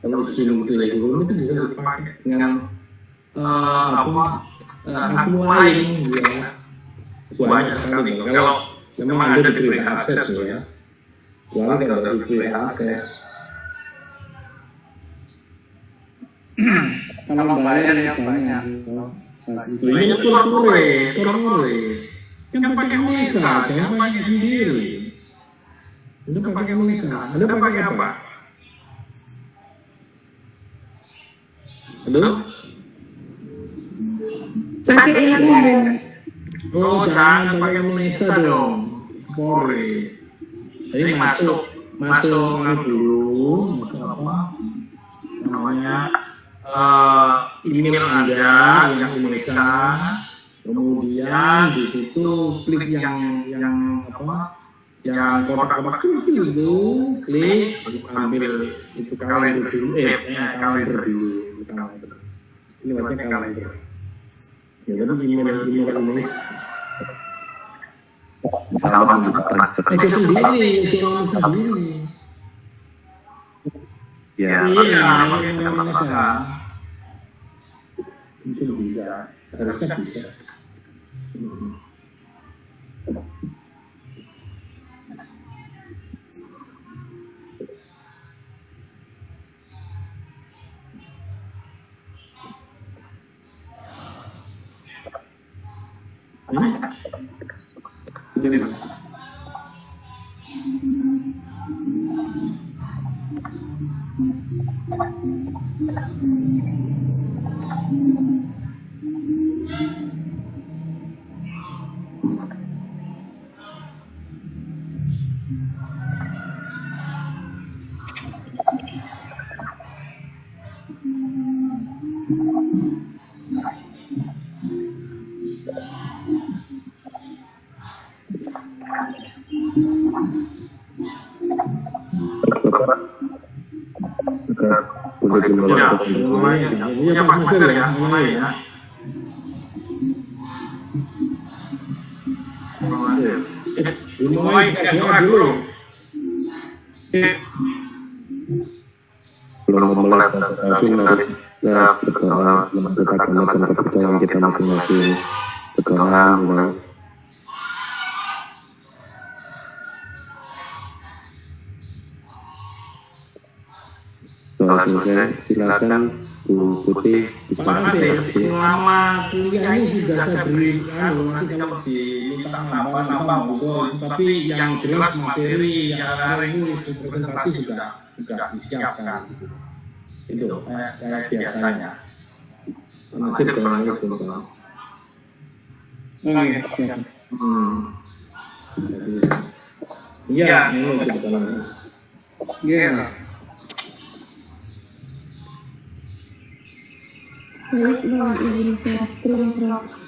Kalau Zoom itu ya, Google itu bisa dipakai dengan akun lain ya. Banyak sekali kan. Kalau memang Anda diberikan akses nih ya, kecuali kalau tidak diberikan akses. Kalau bayar ya banyak. Ini corporate, kan pakai Mesa, jangan pakai sendiri. Anda pakai Mesa, Anda pakai apa? Halo? Pakai yang Oh, jangan pakai Mesa dong, corporate. Jadi masuk dulu, masuk apa? Namanya email Anda yang Indonesia, kemudian di situ klik yang kotak-kotak kecil itu, klik, ambil itu kalender dulu, kalender dulu, ini macam kalender. Ya, tapi email Indonesia. Salam Itu sendiri. ya. Iya, Indonesia. Itu bisa, harusnya bisa. Jadi Ya, Pak Master ya, mulai ya. Mulai doa dulu. Belum mulai presentasi dari berdoa mendekatkan dan kepercayaan kita masing-masing. Berdoa mulai. Setelah selesai, silakan Bu Putih Makasih, selama kuliah ini sudah saya beri, nanti kalau diminta nambah monggo, tapi yang jelas materi yang hari ini presentasi sudah disiapkan. Itu kayak biasanya. Nasib kalau itu betul. oke, siap. Jadi, iya, ini kebetulan. Iya. baik Bang, izin share screen Prof.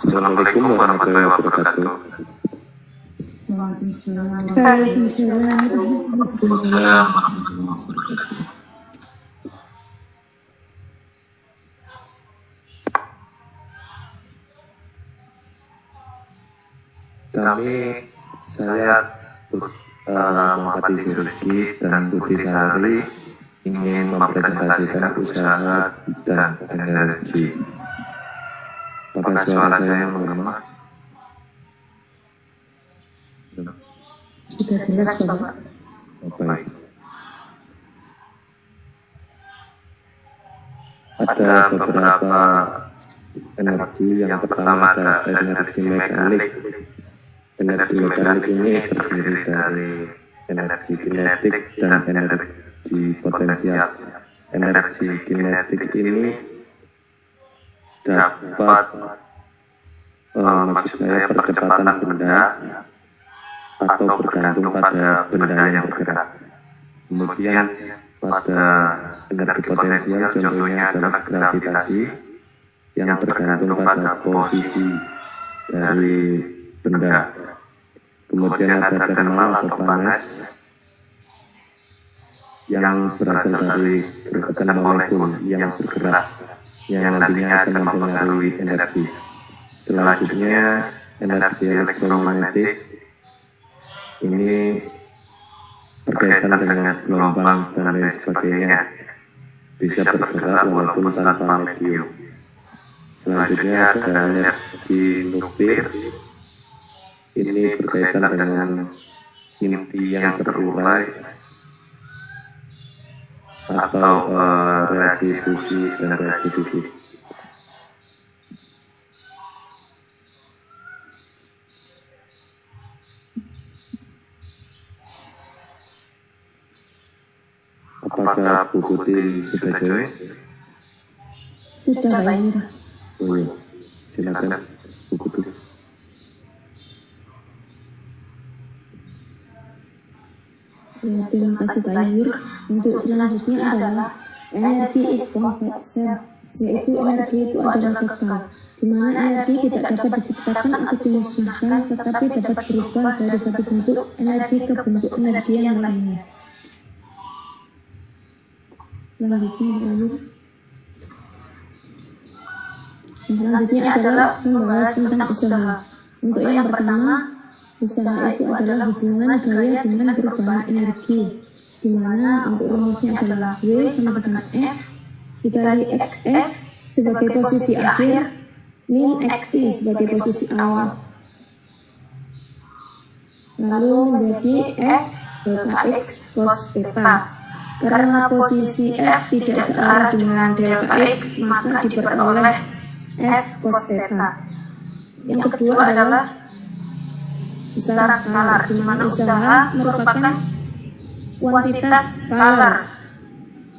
Assalamualaikum warahmatullahi wabarakatuh. Waalaikumsalam. Saya Muhammad Rizky dan Budi Sari ingin mempresentasikan usaha dan energi. Apakah suara saya normal? Sudah jelas, Bapak. Baik. Ada beberapa energi. Yang pertama ada energi mekanik. Energi mekanik ini terdiri dari energi kinetik dan energi potensial. Energi kinetik ini dapat maksud saya percepatan benda atau bergantung pada benda yang bergerak. Kemudian pada energi potensial contohnya adalah gravitasi yang bergantung pada posisi dari benda. Kemudian ada thermal atau panas yang berasal dari gerakan molekul yang bergerak yang nantinya akan mempengaruhi energi. Selanjutnya energi elektromagnetik ini berkaitan dengan gelombang dan lain sebagainya, bisa bergerak walaupun tanpa medium. Selanjutnya ada energi nuklir. Ini berkaitan dengan inti yang terurai atau reaksi fusi dan reaksi fisik. Apakah Bu Putih sudah jawab? Sudah, Pak Yur. Oh iya, silakan Bu Putih. Ya, terima kasih Pak Yur. Untuk selanjutnya adalah energi is convection, yaitu energi itu adalah kekal, di mana energi tidak dapat diciptakan atau dimusnahkan, tetapi dapat berubah dari satu bentuk energi ke bentuk energi yang lainnya. Selanjutnya Pak Yur. Selanjutnya adalah membahas tentang usaha. Untuk yang pertama, usaha itu adalah hubungan gaya dengan perubahan energi, di mana untuk rumusnya adalah W sama dengan F dikali XF sebagai posisi akhir, min XI sebagai posisi awal. Lalu menjadi F delta X cos theta. Karena posisi F tidak searah dengan delta X, maka diperoleh F cos theta. Yang kedua adalah besaran skalar, di mana usaha merupakan kuantitas skalar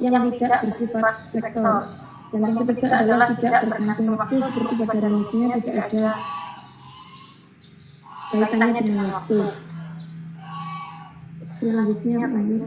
yang tidak bersifat vektor. Dan yang ketiga adalah tidak bergantung waktu, seperti pada rumusnya tidak ada kaitannya dengan waktu. Selanjutnya Pak Yur.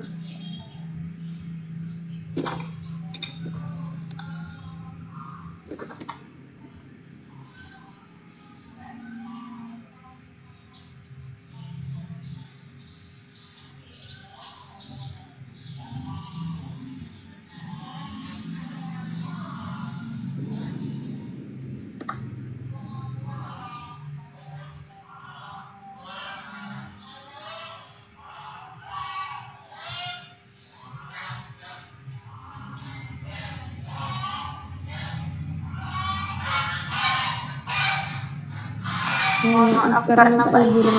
Maaf karena Pak Yur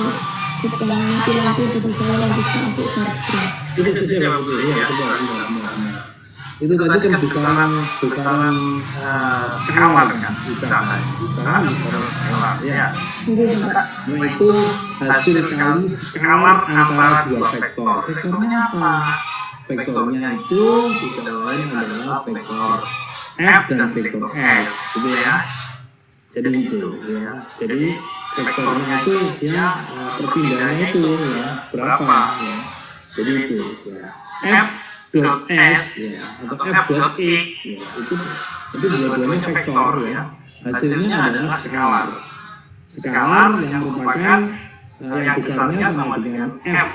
sedang mati-mati, jadi saya lanjutkan untuk share screen. Itu sudah itu tadi kan besaran skala kan, besaran skala ya. Nah itu hasil kali skalar antara dua vektor. Vektornya apa? Vektornya itu tidak lain adalah vektor F dan vektor S, gitu ya. Jadi itu ya. Jadi vektornya itu ya perpindahannya itu ya berapa ya. Jadi itu ya. F dot S ya atau F dot E ya, itu dua-duanya vektor ya, hasilnya adalah skalar skalar yang merupakan yang besarnya sama dengan f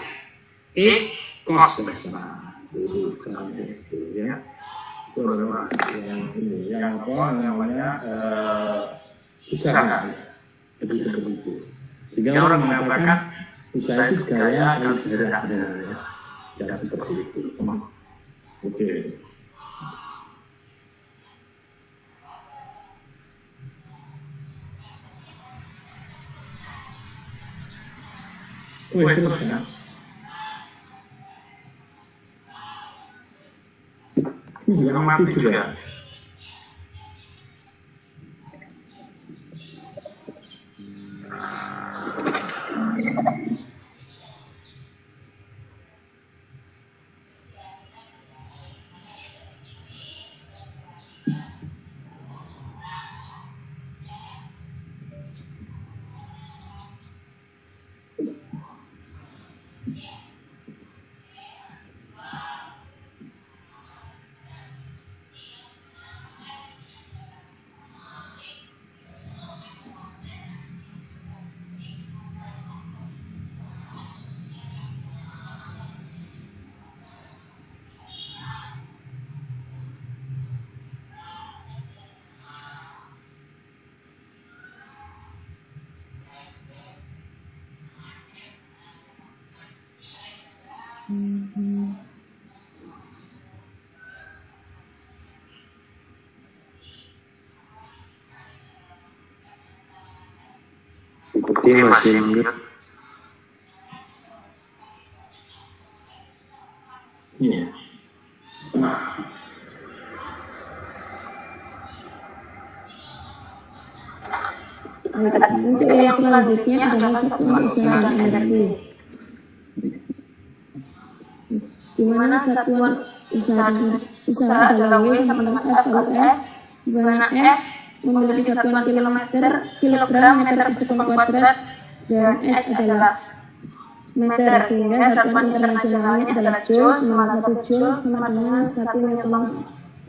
cos beta. Itu besarnya itu ya. Itu adalah yang apa namanya besar. Jadi seperti itu. Sehingga orang mengatakan usaha itu gaya kali jaraknya ya. Jangan seperti itu. Oke. Teruskan. Ini juga mati juga. Bukti masih mute. Iya. Untuk yang selanjutnya adalah satuan usaha dan energi. Di mana satuan usaha adalah W sama dengan F kali S, di mana F memiliki satuan kilogram meter persekuit kuadrat dan S adalah meter, sehingga satuan internasionalnya adalah joule. 1 joule sama dengan 1 newton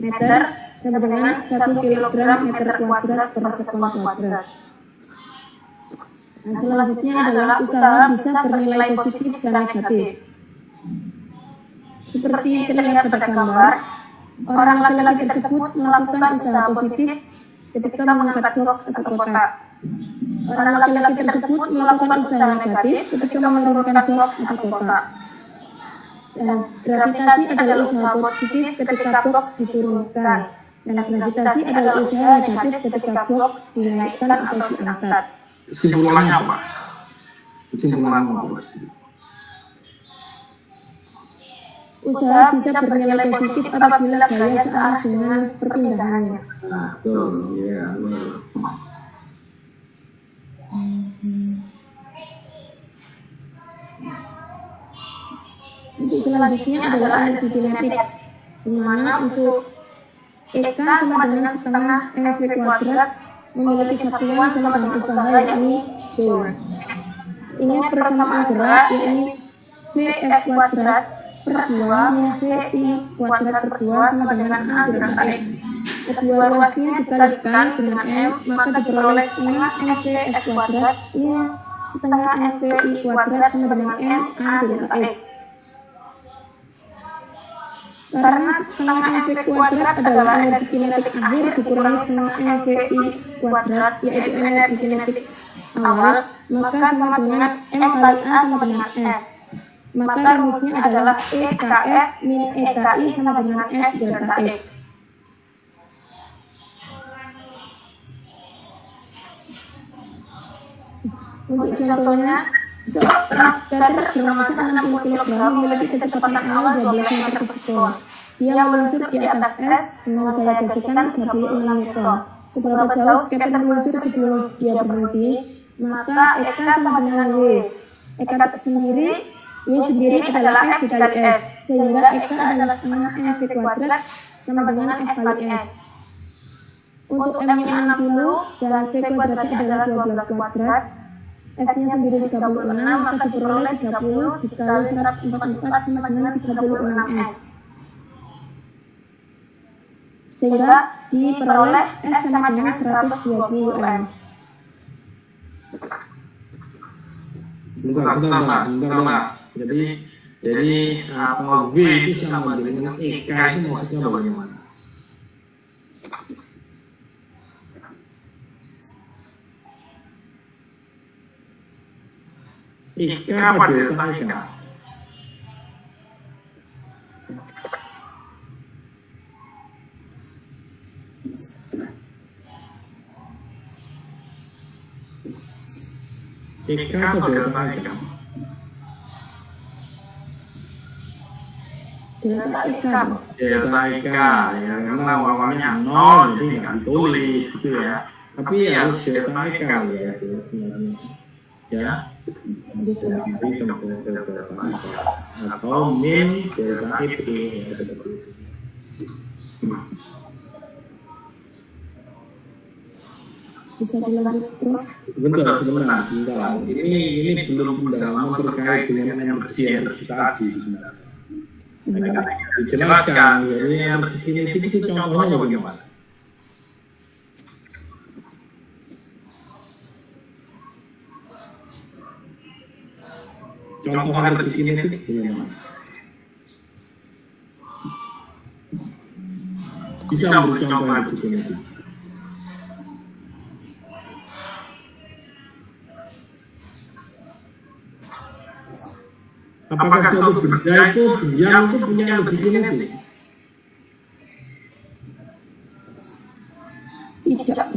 meter sama dengan 1 kilogram meter kuadrat per sekon kuadrat. Nah, selanjutnya adalah usaha bisa bernilai positif dan negatif. Seperti terlihat pada gambar, orang laki-laki tersebut melakukan usaha positif ketika mengangkat box atau kotak. Orang laki-laki tersebut melakukan usaha negatif ketika menurunkan box atau kotak. Dan gravitasi adalah usaha positif ketika box diturunkan. Dan gravitasi adalah usaha negatif ketika box dinaikkan atau diangkat. Kesimpulannya apa? Kesimpulannya apa? Usaha bisa bernilai positif apabila gaya searah dengan perpindahannya. Betul, ya. Untuk selanjutnya adalah energi kinetik, di mana untuk EK sama dengan setengah mv kuadrat memiliki satuan sama dengan usaha yakni joule. Ingat persamaan gerak yakni Vf kuadrat per 2 min VI kuadrat per 2 sama dengan A delta X. Kedua ruasnya dikalikan dengan M, maka diperoleh setengah mvf kuadrat min setengah mvi kuadrat sama dengan M A delta X. Karena setengah mv kuadrat adalah energi kinetik akhir dikurangi setengah mvi kuadrat, yaitu energi kinetik awal, maka sama dengan M kali A sama dengan F. Maka rumusnya adalah EKF min EKI sama dengan F delta X. Untuk contohnya, seorang skater bermassa 60 kg memiliki kecepatan awal 12 meter per sekon. Dia meluncur di atas es dengan gaya gesekan 36 Newton. Seberapa jauh skater meluncur sebelum dia berhenti, maka EK sama dengan W. W sendiri adalah F dikali S, sehingga EK adalah setengah mv kuadrat sama dengan F kali S. Untuk M-nya 60 dan V kuadratnya adalah 12 kuadrat, F-nya sendiri 36, maka diperoleh 30 dikali 144 sama dengan 36 S. Sehingga diperoleh S sama dengan 120 M. Sebentar. Jadi apa V itu sama dengan EK itu maksudnya bagaimana? EK apa delta EK? EK atau delta EK? Delta EK. Delta EK ya, karena awalnya 0 jadi nggak ditulis gitu ya. Tapi harus delta EK ya itu sebenarnya. Ya. Jadi sama delta EK atau min delta EP ya seperti itu. Bisa dilanjut, Prof? Sebentar. Ini belum pendalaman terkait dengan energi tadi sebenarnya. Dijelaskan, jadi energi kinetik itu contohnya bagaimana? Contoh energi kinetik bagaimana? Bisa memberi contoh energi kinetik? Apakah suatu benda itu diam itu punya energi kinetik? Tidak.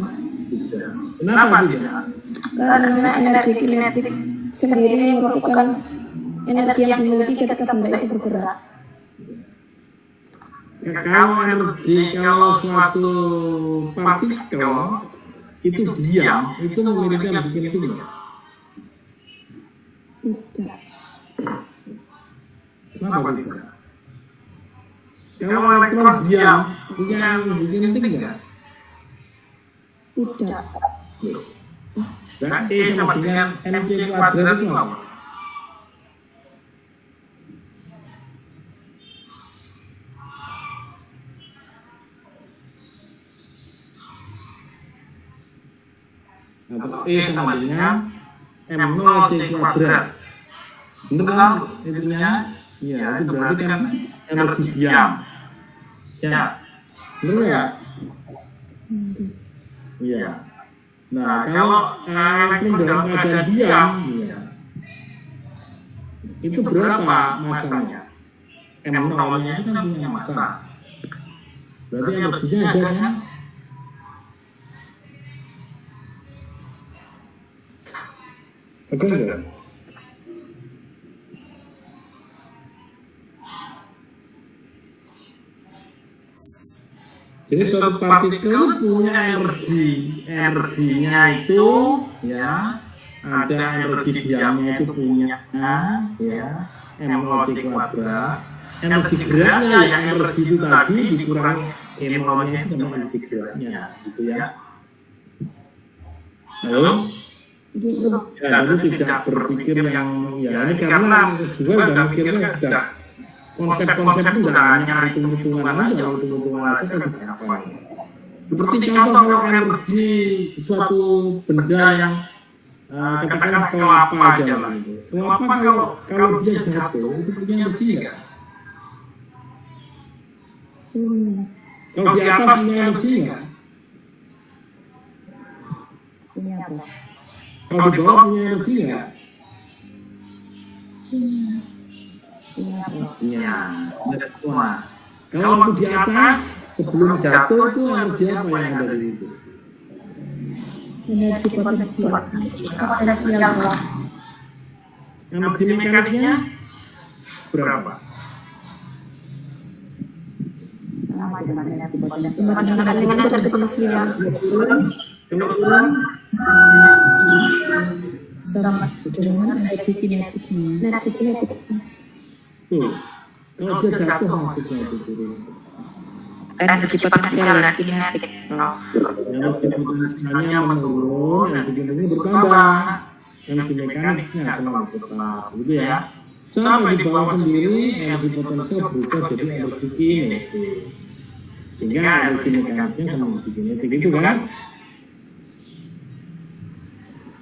Kenapa tidak? Karena energi kinetik sendiri merupakan energi yang dimiliki ketika benda itu bergerak. Kalau suatu partikel itu diam, itu memiliki energi kinetik nggak? Tidak. Kenapa tidak? Kalau elektron diam, punya energi kinetik nggak? Tidak. Dan E sama dengan mc kuadrat itu apa? Atau E sama dengan m0 c kuadrat. Benar kan intinya? Ya, itu berarti kan energi diam. Ya, benar ya? Iya. Nah, kalau elektron dalam keadaan diam, ya, itu berapa masanya? M0-nya itu kan punya massa. Berarti energinya ada kan? Ada enggak? Jadi suatu partikel punya energinya itu ya ada energi diamnya itu punya ya m0 c kuadrat, energi geraknya yang energi itu tadi dikurangi m0-nya itu sama energi geraknya gitu ya. Halo? Ya, jadi tidak berpikir yang ya ini karena juga udah mikirnya udah konsep-konsep itu nggak hanya hitung-hitungan aja, kalau hitung-hitungan aja kan apa ya. Seperti contoh kalau energi suatu benda yang katakan kelapa aja gitu. Kelapa kalau dia jatuh itu punya energi nggak? Kalau di atas punya energi nggak? Kalau di bawah punya energi nggak? Iya, semua. Kalau waktu di atas sebelum jatuh itu energi apa yang ada di situ? Energi potensial. Energi mekaniknya berapa? Sama dengan potensial. Kalau kurang Sama dengan energi kinetik. Energi kinetik. Kalau dia jatuh maksudnya itu turun. Energi potensial dan kinetik. Energi potensialnya menurun, energi kinetiknya bertambah. Energi mekaniknya selalu tetap, gitu ya. Sampai di bawah sendiri energi potensial berubah jadi energi kinetik. Sehingga energi mekaniknya sama energi kinetik itu kan?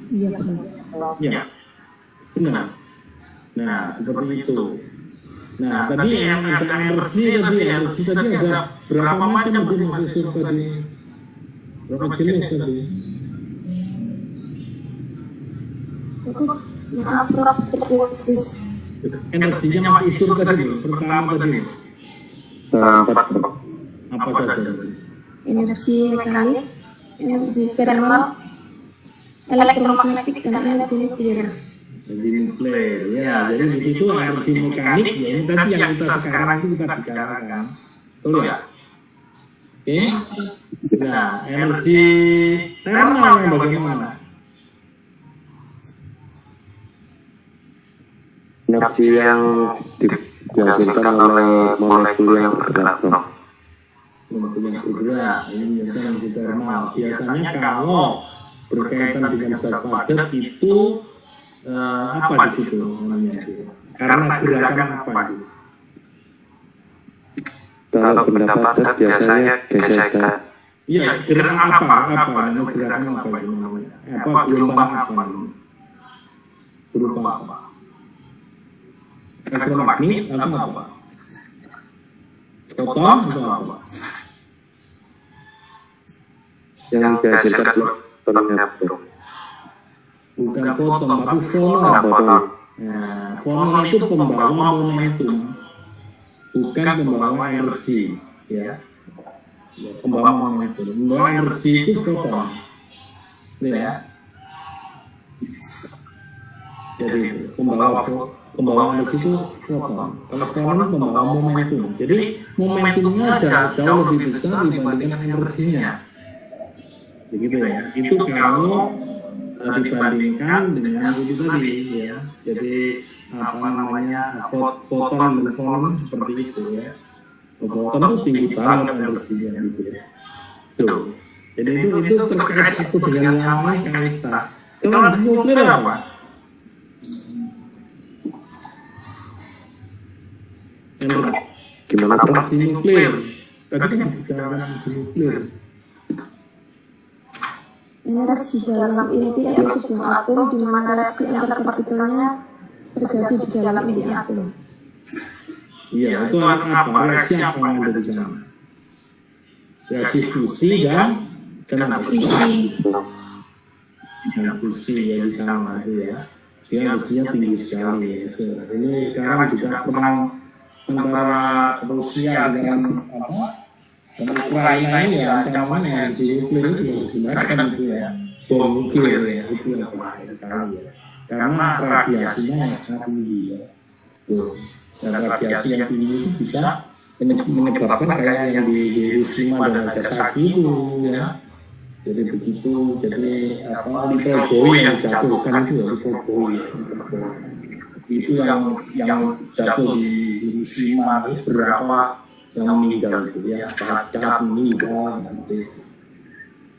Iya benar. Ya. Benar. Nah, seperti itu. Nah, tadi yang ada energi tadi ada berapa macam tadi Mas Yusuf tadi? Berapa jenis tadi? Maaf, Prof, terputus. Energinya Mas Yusuf tadi, pertama tadi. Empat. Apa saja? Energi mekanik, energi thermal, elektromagnetik, dan energi nuklir. Energi nuklir, ya. Jadi di situ energi mekanik, ya ini tadi yang kita sekarang itu kita bicarakan, betul ya? Oke. Nah, energi thermal yang bagaimana? Energi yang dihasilkan oleh molekul yang bergerak. Molekul yang bergerak, ini energi thermal. Biasanya kalau berkaitan dengan zat padat itu apa di situ namanya itu? Karena gerakan apa itu? Kalau benda padat biasanya gesekan. Iya, gerakan apa? Namanya gerakan apa itu namanya? Apa gelombang apa namanya? Berupa apa? Elektromagnet atau apa? Foton atau apa? Yang dihasilkan oleh Bukan foton, tapi fonon. foton. Nah, fonon itu pembawa momentum, bukan pembawa energi, ya. Pembawa momentum, pembawa energi itu foton, ya. Jadi pembawa energi itu foton. Kalau fonon itu pembawa momentum. Jadi momentumnya jauh lebih besar dibandingkan energinya. Begitu ya. Itu kalau dibandingkan dengan itu tadi ya. Jadi apa namanya foton dan fonon seperti itu ya. Foton itu tinggi banget energinya gitu ya. Tuh. Jadi itu terkait satu dengan yang lain kaitan. Kalau energi nuklir apa? Gimana Prof? Energi nuklir. Tadi kan bicarakan energi nuklir. Energi dalam inti atau sebuah atom di mana reaksi antar partikelnya terjadi di dalam inti atom. Iya, itu apa? Reaksi apa yang ada di sana? Reaksi fusi dan apa? Dan fusi ya di sana itu ya. Sehingga fusinya tinggi sekali ya. Ini sekarang juga perang antara Rusia dengan apa? Dan Ukraina ini ya ancamannya energi nuklir itu digunakan itu ya. Bom nuklir ya, itu yang bahaya sekali ya. Karena radiasinya yang sangat tinggi ya. Tuh. Dan radiasi yang tinggi itu bisa menyebabkan kayak yang di Hiroshima dan Nagasaki itu ya. Jadi begitu, jadi apa little boy yang jatuhkan itu ya, little boy. Itu yang jatuh di Hiroshima itu berapa yang meninggal itu ya, cacat meninggal seperti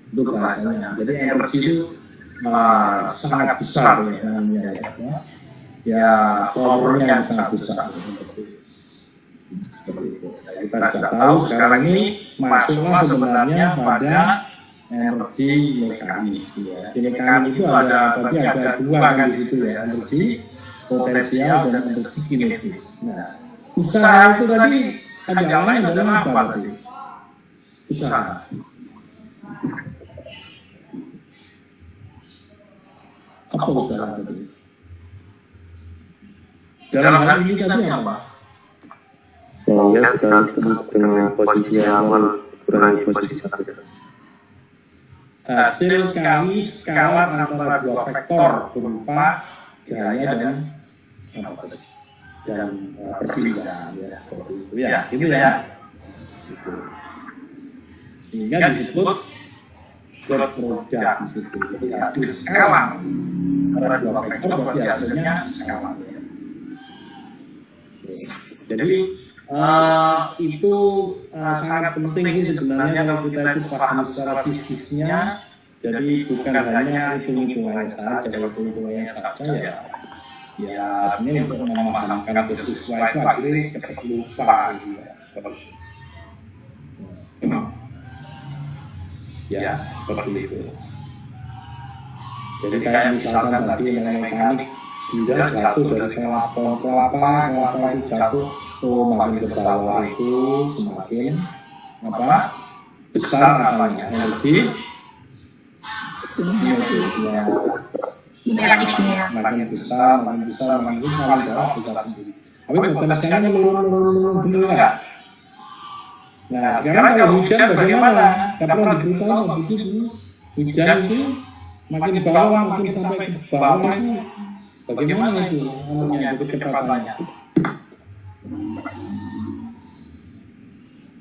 itu bahasanya. Jadi energi itu sangat besar ya namanya ya powernya yang sangat besar seperti itu. Nah, kita sudah tahu sekarang ini masuklah sebenarnya pada energi mekanik. Ya. Energi mekanik itu ada tadi ada dua kan di situ ya, energi potensial dan energi kinetik. Nah, usaha itu tadi yang lain adalah apa tadi? Usaha. Apa usaha tadi? Dalam hal ini tadi apa? Ya, tergantung dengan posisi awal kurangi posisi akhir. Hasil kali skala antara dua vektor berupa gaya dan apa tadi? Dan perpindahan ya seperti itu ya, gitu ya. Gitu. Sehingga disebut produk di situ. Jadi hasil skala antara dua vektor berarti hasilnya skala. Ya. Jadi itu sangat penting sih sebenarnya kalau kita itu paham secara fisiknya. Jadi bukan hanya hitung-hitungannya saja, kalau hitung-hitungannya saja ya ini untuk memahamkan siswa itu akhirnya cepat lupa gitu ya. Seperti itu. Jadi kayak misalkan tadi yang mekanik benda jatuh dari kelapa itu jatuh, makin ke bawah itu semakin besar energi makin besar makin bawah besar sendiri. Tapi potensialnya menurun bener nggak? Nah sekarang kalau hujan bagaimana? Nggak pernah diberitahu begitu. Hujan itu makin bawah makin sampai ke bawah itu bagaimana itu kecepatannya?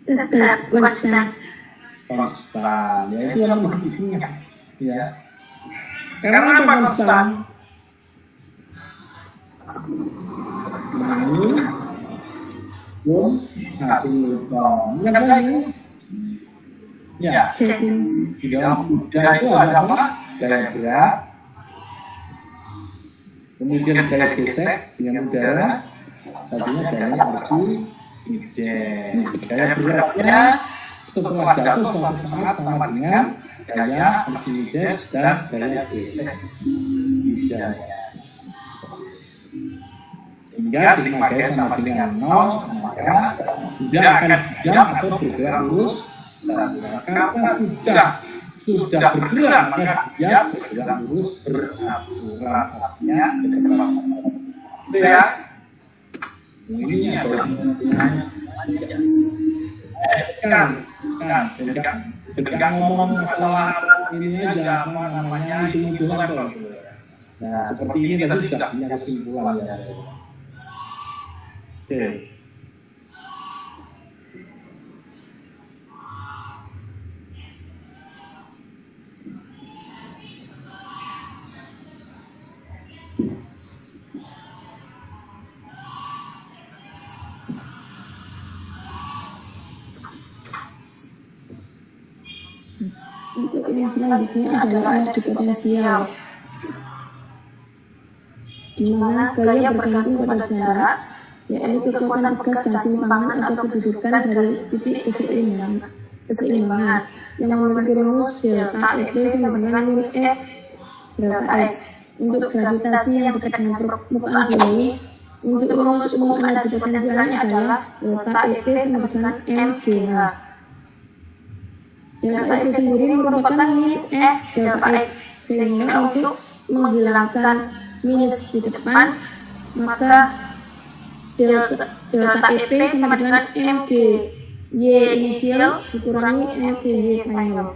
Tetap konstan. Ya itu yang pentingnya, ya. Karena apa konstan? Ya, di dalam udara itu ada apa? Gaya berat, kemudian gaya gesek dengan udara, satunya gaya Archimedes. Gaya beratnya setelah jatuh suatu saat sama dengan gaya Archimedes dan gaya gesek udara. Sehingga sigma gaya sama dengan 0, maka tidak akan diam atau bergerak lurus. Karena sudah bergerak, maka dia bergerak lurus beraturan, artinya itu ya. Ini ketika ngomong masalah ini aja apa namanya hitung-hitungan kok. Nah seperti ini tadi sudah punya kesimpulan ya. Oke. Untuk yang selanjutnya adalah energi potensial, di mana gaya bergantung pada jarak, yaitu kekuatan gas dan simpangan atau kedudukan dari titik keseimbangan yang memiliki rumus delta EP sama dengan min F delta X. Untuk gravitasi yang dekat dengan permukaan bumi, untuk rumus umum energi potensialnya adalah delta EP sama dengan mGh. Delta EP sendiri merupakan min F delta X, sehingga untuk menghilangkan minus di depan, maka delta EP sama dengan mg y inisial dikurangi mg y final.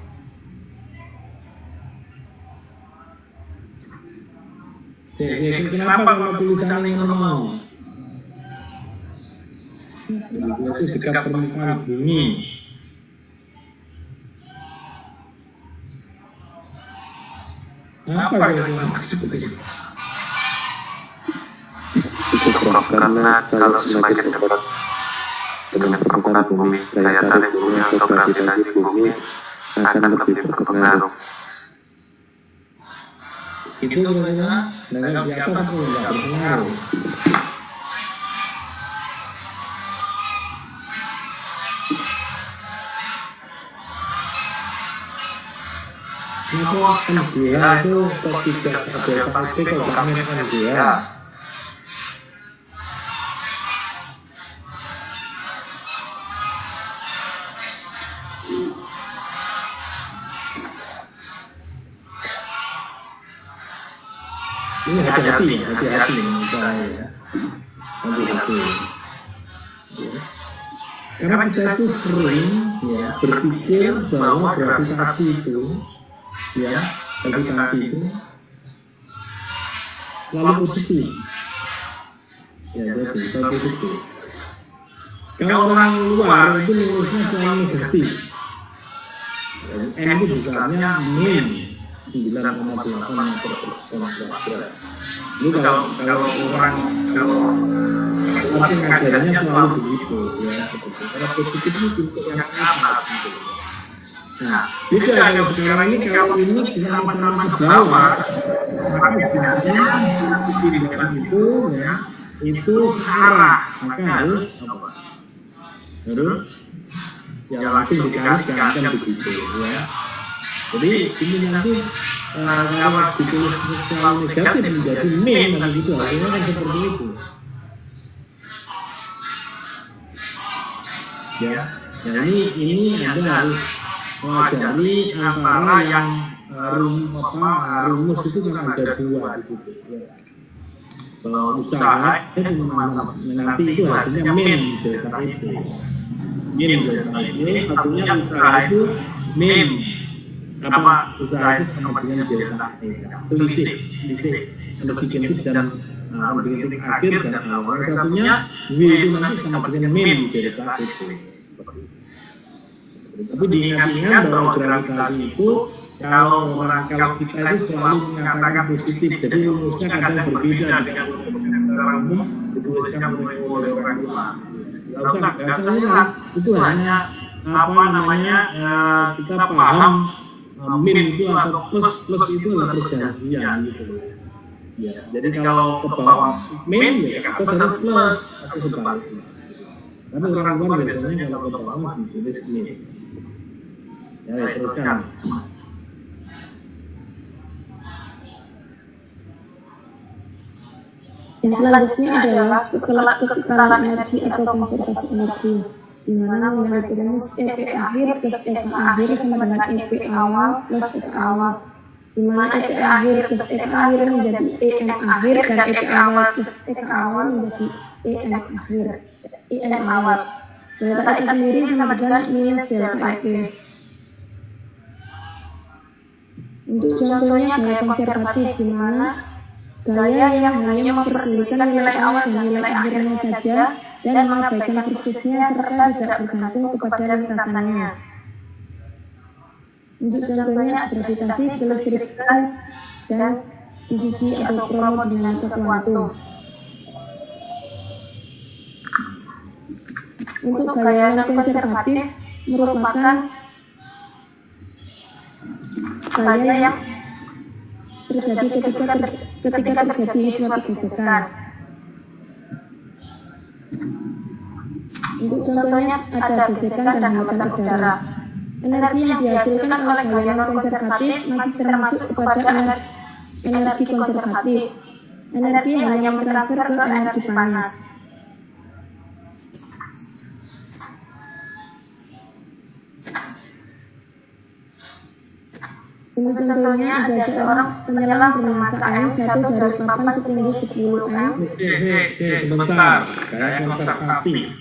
Kenapa kalau tulisannya mau? Biasanya dekat permukaan bumi. Apa kalau karena kalau semakin dekat dengan permukaan bumi, gaya tarik bumi atau gravitasi bumi akan lebih berpengaruh. Itu sebenarnya dengan di atas pun tidak berpengaruh. Kenapa MGH itu kok tidak ada KP kok kami MGH? Ini hati-hati misalnya ya, hati-hati. Karena kita itu sering ya berpikir bahwa gravitasi itu selalu positif. Ya jadi selalu positif. Kalau orang luar itu nulisnya selalu negatif. N itu besarnya min 9,8 meter per sekon kuadrat. Ini kalau orang ngajarnya selalu begitu ya. Karena positif itu bentuk yang atas gitu. Nah, beda kalau sekarang ini kalau ini dengan sama ke bawah, maka pilihan itu ya itu ke arah, maka harus apa? Harus ya langsung dikalikan kan begitu ya. Jadi ini nanti kalau ditulis selalu negatif menjadi min begitu, hasilnya kan seperti itu. Ya, nah ini Anda harus pelajari antara yang rumus itu kan ada dua di situ. Ya. Usaha itu nanti itu hasilnya min delta itu. Min delta itu artinya usaha itu min usaha itu sama dengan delta selisih energi kinetik dan energi kinetik akhir dan awal. Satunya W itu nanti sama dengan min delta itu. Tapi diingat-ingat bahwa gravitasi itu kalau kita itu selalu mengatakan positif, jadi rumusnya kadang berbeda dengan umum dituliskan oleh orang luar. Nggak usah itu hanya kita paham min itu atau plus itu adalah perjanjian gitu. Ya, jadi kalau ke bawah min ya kita harus plus atau sebaliknya. Karena orang luar biasanya kalau ke bawah ditulis min. Ya, teruskan. Yang selanjutnya adalah kekekalan energi atau konservasi energi, di mana memiliki rumus EP akhir plus EP akhir sama dengan EP awal plus EP awal, di mana EP akhir plus EP akhir menjadi EM akhir dan EP awal plus EP awal menjadi EM akhir, EM awal. Delta EP sendiri sama dengan minus delta EP. Untuk contohnya gaya konservatif, di mana gaya yang hanya memperdulikan nilai awal dan nilai akhirnya saja dan mengabaikan prosesnya serta tidak bergantung kepada lintasannya. Untuk contohnya gravitasi, kelistrikan, dan ECD atau chromodinamika kuantum. Untuk gaya non konservatif merupakan gaya yang terjadi ketika terjadi suatu gesekan. Untuk contohnya ada gesekan dan hambatan udara. Energi yang dihasilkan oleh gaya non konservatif masih termasuk kepada energi konservatif. Energi hanya mentransfer ke energi panas. Ini contohnya ada seorang penyelam bernama M jatuh dari papan setinggi 10 m. Sebentar, gaya konservatif.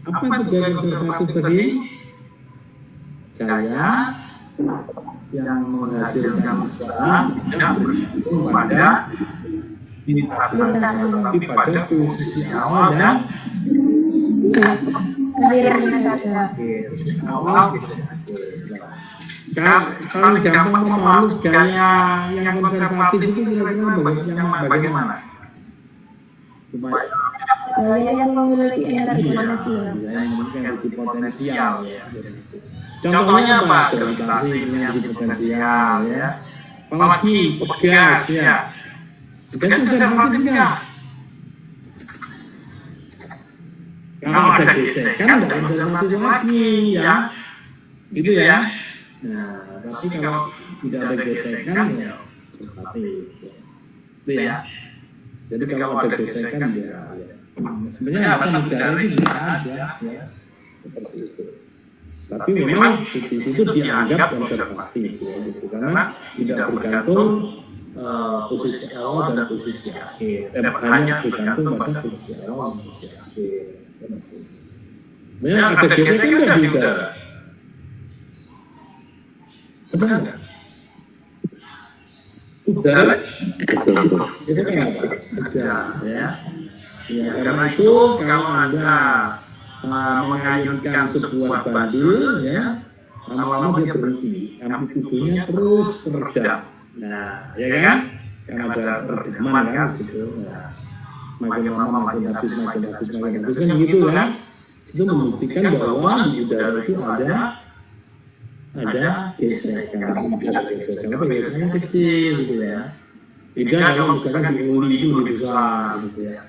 Apa itu gaya konservatif tadi? Gaya yang menghasilkan usaha tidak bergantung pada lintasan, tapi pada posisi awal dan akhirnya saja. Posisi awal kalau gampang memahami gaya yang konservatif itu kira-kira bagaimana? Gaya yang memiliki energi potensial. Yang memiliki energi potensial ya. Contohnya apa? Gravitasi punya energi potensial ya. Apalagi gas ya. Gas konservatif enggak? Kalau ada gesekan nggak konservatif lagi ya. Gitu ya. Nah, tapi kalau tidak ada gesekan ya konservatif. Itu ya. Jadi kalau ada gesekan ya. Sebenarnya hambatan udara itu juga ada ya. Seperti itu. Tapi memang di situ dianggap konservatif ya gitu karena tidak bergantung posisi awal dan posisi akhir. Hanya bergantung pada posisi awal dan posisi akhir. Memang ada gesekan nggak di udara? Ada nggak? Udara itu kan ada ya. Ya karena itu kalau Anda mengayunkan sebuah bandul ya lama-lama dia berhenti, amplitudonya terus teredam. Nah, ya kan? Karena ada peredaman kan situ. Nah, makin lama makin habis kan gitu kan? Itu membuktikan bahwa di udara itu ada gesekan, tapi gesekannya kecil gitu ya. Beda kalau misalkan di uli itu lebih besar gitu ya.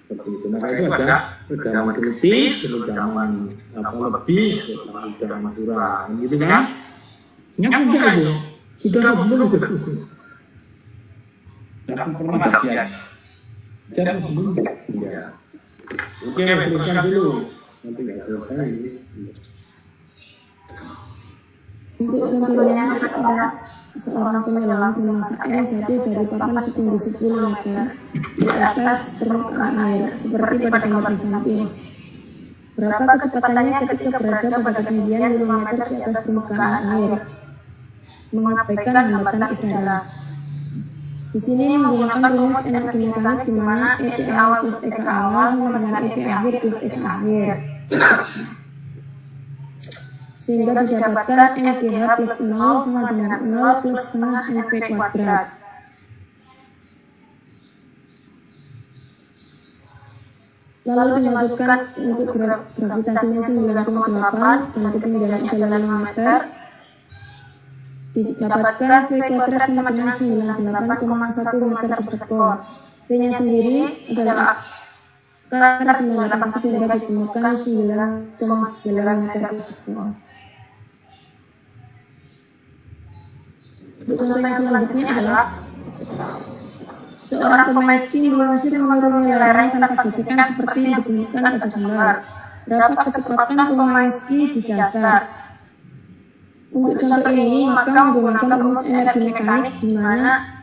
Seperti itu. Nah, itu ada redaman kritis, redaman lebih, redaman kurang, gitu kan? Ingat enggak itu? Sudah apa belum? Dapat permasalahan. Jangan belum. Ya. Oke, teruskan dulu. Nanti nggak selesai. Untuk tentunya seorang penyelam bernama M jatuh dari papan setinggi 10 meter di atas permukaan air, seperti pada gambar di samping. Berapa kecepatannya ketika berada pada ketinggian 5 meter di atas permukaan air, mengabaikan hambatan udara. Di sini menggunakan rumus energi mekanik di mana EP awal plus EK awal sama dengan EP akhir plus EK akhir. Sehingga didapatkan MGH plus 0 sama dengan 0 plus setengah MV kuadrat. Lalu dimasukkan untuk gravitasinya 9,8 dan ketinggian adalah 5 meter. Didapatkan V kuadrat sama dengan 98,1 meter per sekon. V-nya sendiri adalah akar 98 sehingga ditemukan 9,9 meter per sekon. Contoh yang selanjutnya adalah seorang pemain ski meluncur menuruni lereng tanpa gesekan seperti yang ditunjukkan pada gambar. Berapa kecepatan pemain ski di dasar? Untuk contoh ini, maka menggunakan rumus energi mekanik di mana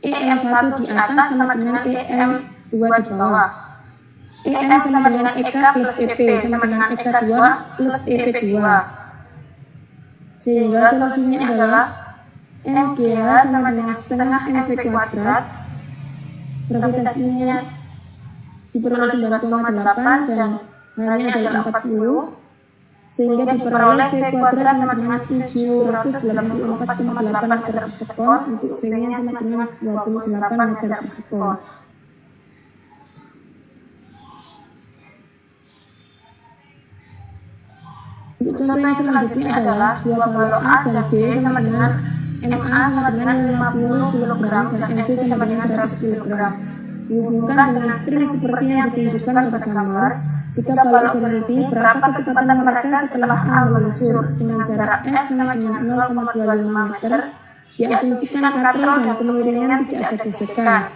EM1 di atas sama dengan EM2 di bawah. EM sama dengan EK plus EP sama dengan EK2 plus EP2. Sehingga solusinya adalah MGH sama dengan setengah MV kuadrat, gravitasinya diperoleh 9,8 dan H-nya adalah 40, sehingga diperoleh V kuadrat sama dengan 784,8 meter per sekon, untuk V-nya sama dengan 28 meter per sekon. Untuk contoh yang selanjutnya adalah dua balok A dan B sama dengan MA sama dengan 50 kg dan MB sama dengan 100 kg. Dihubungkan dengan string seperti yang ditunjukkan pada gambar. Jika balok berhenti, berapa kecepatan mereka setelah A meluncur dengan jarak S sama dengan 0,25 meter. Diasumsikan katrol dan kemiringan tidak ada gesekan.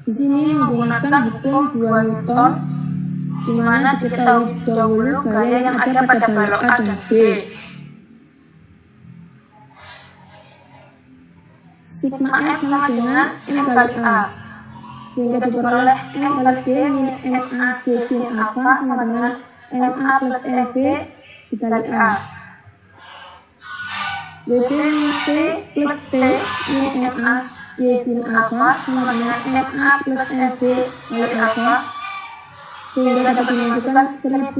Di sini menggunakan hukum 2 Newton, di mana diketahui dahulu gaya yang ada pada balok A dan B. Sigma F sama dengan M kali A, sehingga diperoleh M kali B min MA G sin alpha sama dengan MA plus MB dikali A. WB min T plus T min MA G sin alpha sama dengan MA plus MB kali alpha, sehingga dapat dilanjutkan 1000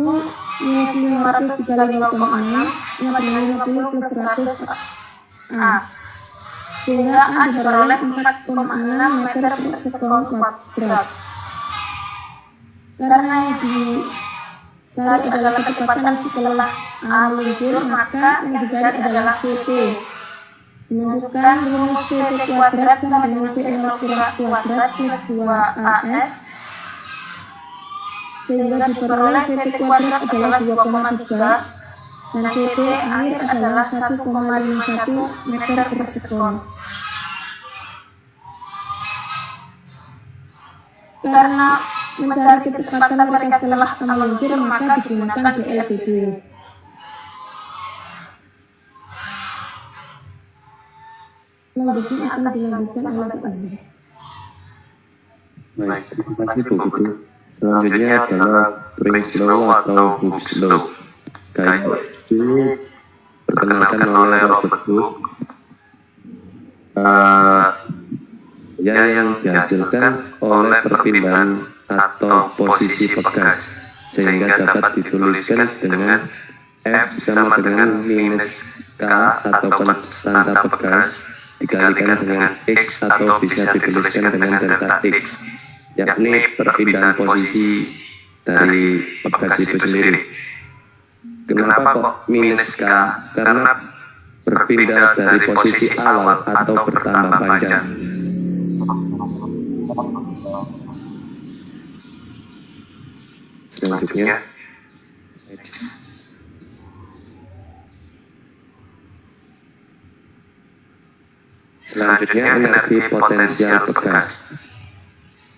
minus 500 dikali 0,6 sama dengan 50 plus 100 A. Sehingga A diperoleh 4,6 meter per sekon kuadrat. Karena yang dicari adalah kecepatan setelah A meluncur, maka yang dicari adalah VT. Dimasukkan rumus VT kuadrat sama dengan V0 kuadrat plus 2AS, sehingga diperoleh VT kuadrat adalah 2,3 dan VT akhir adalah 1,51 meter per sekon. Karena mencari kecepatan mereka setelah meluncur, maka digunakan GLBB. Selanjutnya akan dilanjutkan oleh Pak Azhar. Baik, terima kasih Bu Guru. Selanjutnya adalah Prince Law atau Hooke's Law. Kayak ini perkenalkan oleh Robert Hooke. Yang dihasilkan oleh perpindahan atau posisi pegas, sehingga dapat dituliskan dengan F sama dengan minus K atau konstanta pegas dikalikan dengan X atau bisa dituliskan dengan delta X, yakni perpindahan posisi dari pegas itu sendiri. Kenapa kok minus K? Karena berpindah dari posisi awal atau bertambah panjang. Selanjutnya, Selanjutnya energi potensial bekas.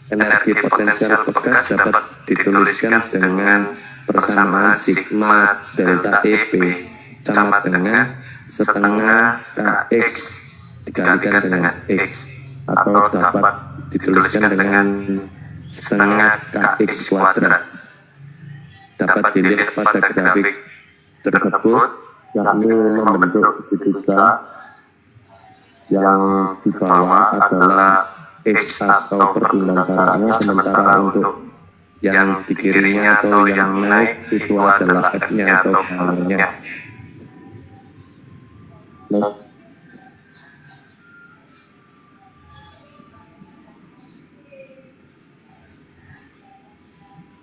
Energi potensial bekas dapat dituliskan dengan persamaan sigma delta EP sama dengan setengah kx dikalikan dengan x, atau dapat dituliskan dengan setengah kx kuadrat. Dapat dilihat pada grafik tersebut, yakni membentuk segitiga yang di bawah adalah x atau perpindahan jaraknya, sementara untuk yang di kirinya atau yang naik itu adalah f-nya atau valurnya.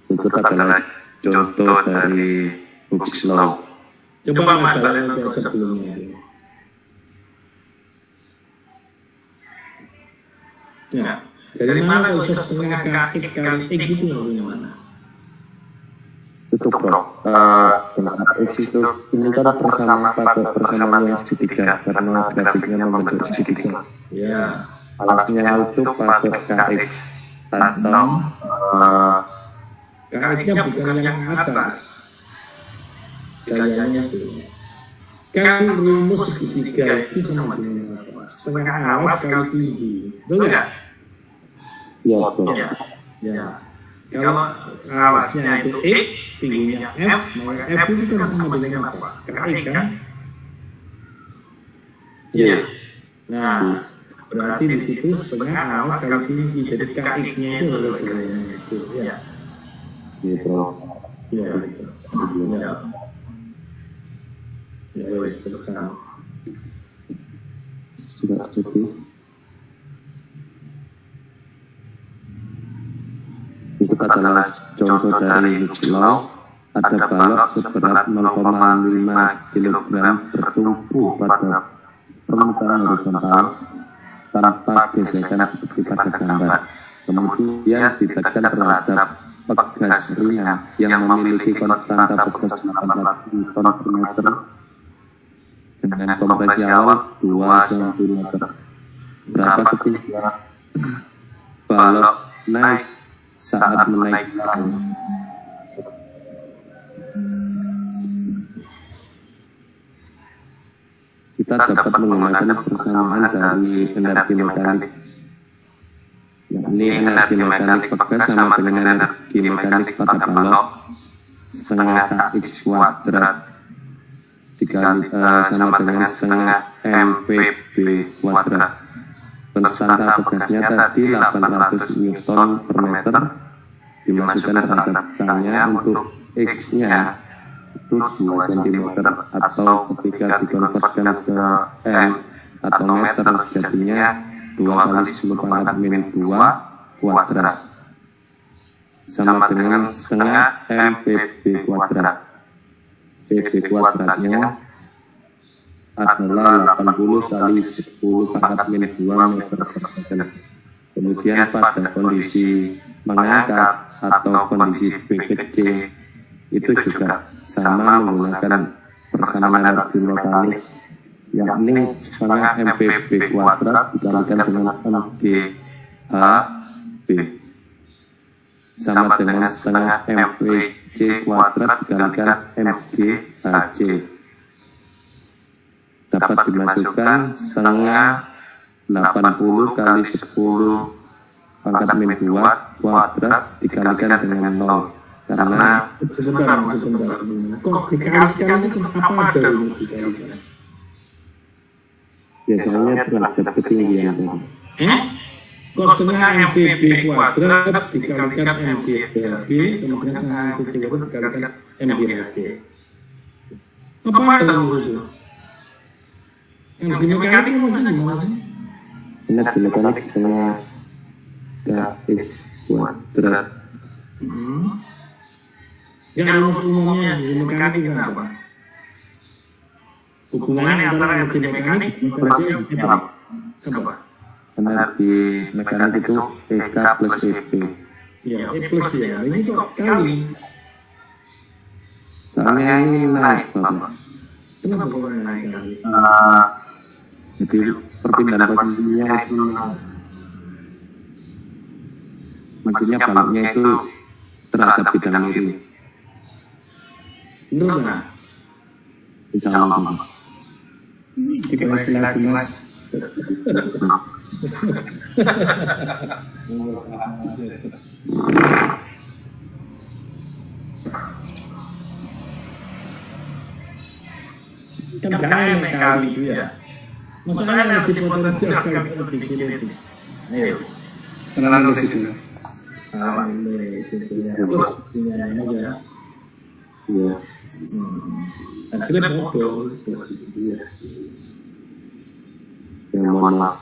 Berikut adalah contoh dari Hooke's Law. Coba Mas balik ke sebelumnya. Ya, dari mana kok bisa setengah kx kali x gitu dari mana? Itu Prof, dengan x itu ini kan persamaan pada persamaan yang segitiga karena grafiknya membentuk segitiga. Ya, Alasnya itu pakai kx atau kx-nya bukan yang atas. Gayanya itu. Kan rumus segitiga itu sama dengan apa? Setengah alas kali tinggi. Betul nggak? ya Prof. Ya. Kalau alasnya itu x, tingginya f, maka f itu kan sama dengan apa? Kx kan? Iya. Nah, berarti di situ setengah alas kali tinggi. Jadi kx-nya itu adalah gayanya itu. Ya. Iya Prof. Ya, itu. Ya. Ya, wes teruskan. Sudah cukup. Itu adalah contoh dari Hooke's Law. Ada balok seberat 0,5 kg bertumpu pada permukaan horizontal tanpa gesekan seperti pada gambar. Kemudian ditekan terhadap pegas ringan yang memiliki konstanta pegas 800 Newton per meter dengan kompresi awal 2 cm. Berapa ketinggian balok naik saat menaik? Kita dapat menggunakan persamaan dari energi mekanik, yakni energi mekanik pegas sama dengan energi mekanik pada balok setengah kx kuadrat dikali sama dengan setengah mpb kuadrat. Konstanta pegasnya tadi 800 Newton per meter dimasukkan terhadap K-nya. Untuk X-nya itu 2 cm, atau ketika dikonvertkan ke M atau meter jadinya 2 kali 10 pangkat min 2 kuadrat sama dengan setengah mpb kuadrat. VB kuadratnya adalah 80 kali 10 pangkat min 2 meter per second. Kemudian pada kondisi mengangkat atau kondisi B ke C itu juga sama menggunakan persamaan energi mekanik, yakni setengah mvb kuadrat dikalikan dengan mgh B sama dengan setengah mvc kuadrat dikalikan mghc. Dapat dimasukkan setengah 80 kali 10 pangkat min 2 kuadrat dikalikan dengan 0, karena sebentar. Kok dikalikan itu apa ada rumus dikalikan? biasanya terhadap ketinggian. Kok setengah mvb kuadrat dikalikan mghb sama dengan setengah mvc kuadrat dikalikan mghc. Apa ada rumus itu? Yang di mekanik itu maksudnya gimana sih? Energi mekanik setengah kx kuadrat. Yang rumus umumnya di mekanik itu apa? Hubungannya antara energi mekanik dan potensial apa? Coba. Energi mekanik itu EK plus EP. Ya, E plus ya. Ini kok kali. Soalnya ini naik Bapak. Kenapa kok naik kali? Jadi perpindahan posisinya itu maksudnya baliknya itu terhadap bidang miring. Bener nggak? Insya Allah. Dikoreksi lagi mas. Kan jangan kali itu ya. Masalahnya energi potensial kalau energi kinetik. Ayo. Setelah nulis itu. Terus tinggal aja. Iya. Hasilnya bodoh. Terus itu ya. Yang mohon maaf.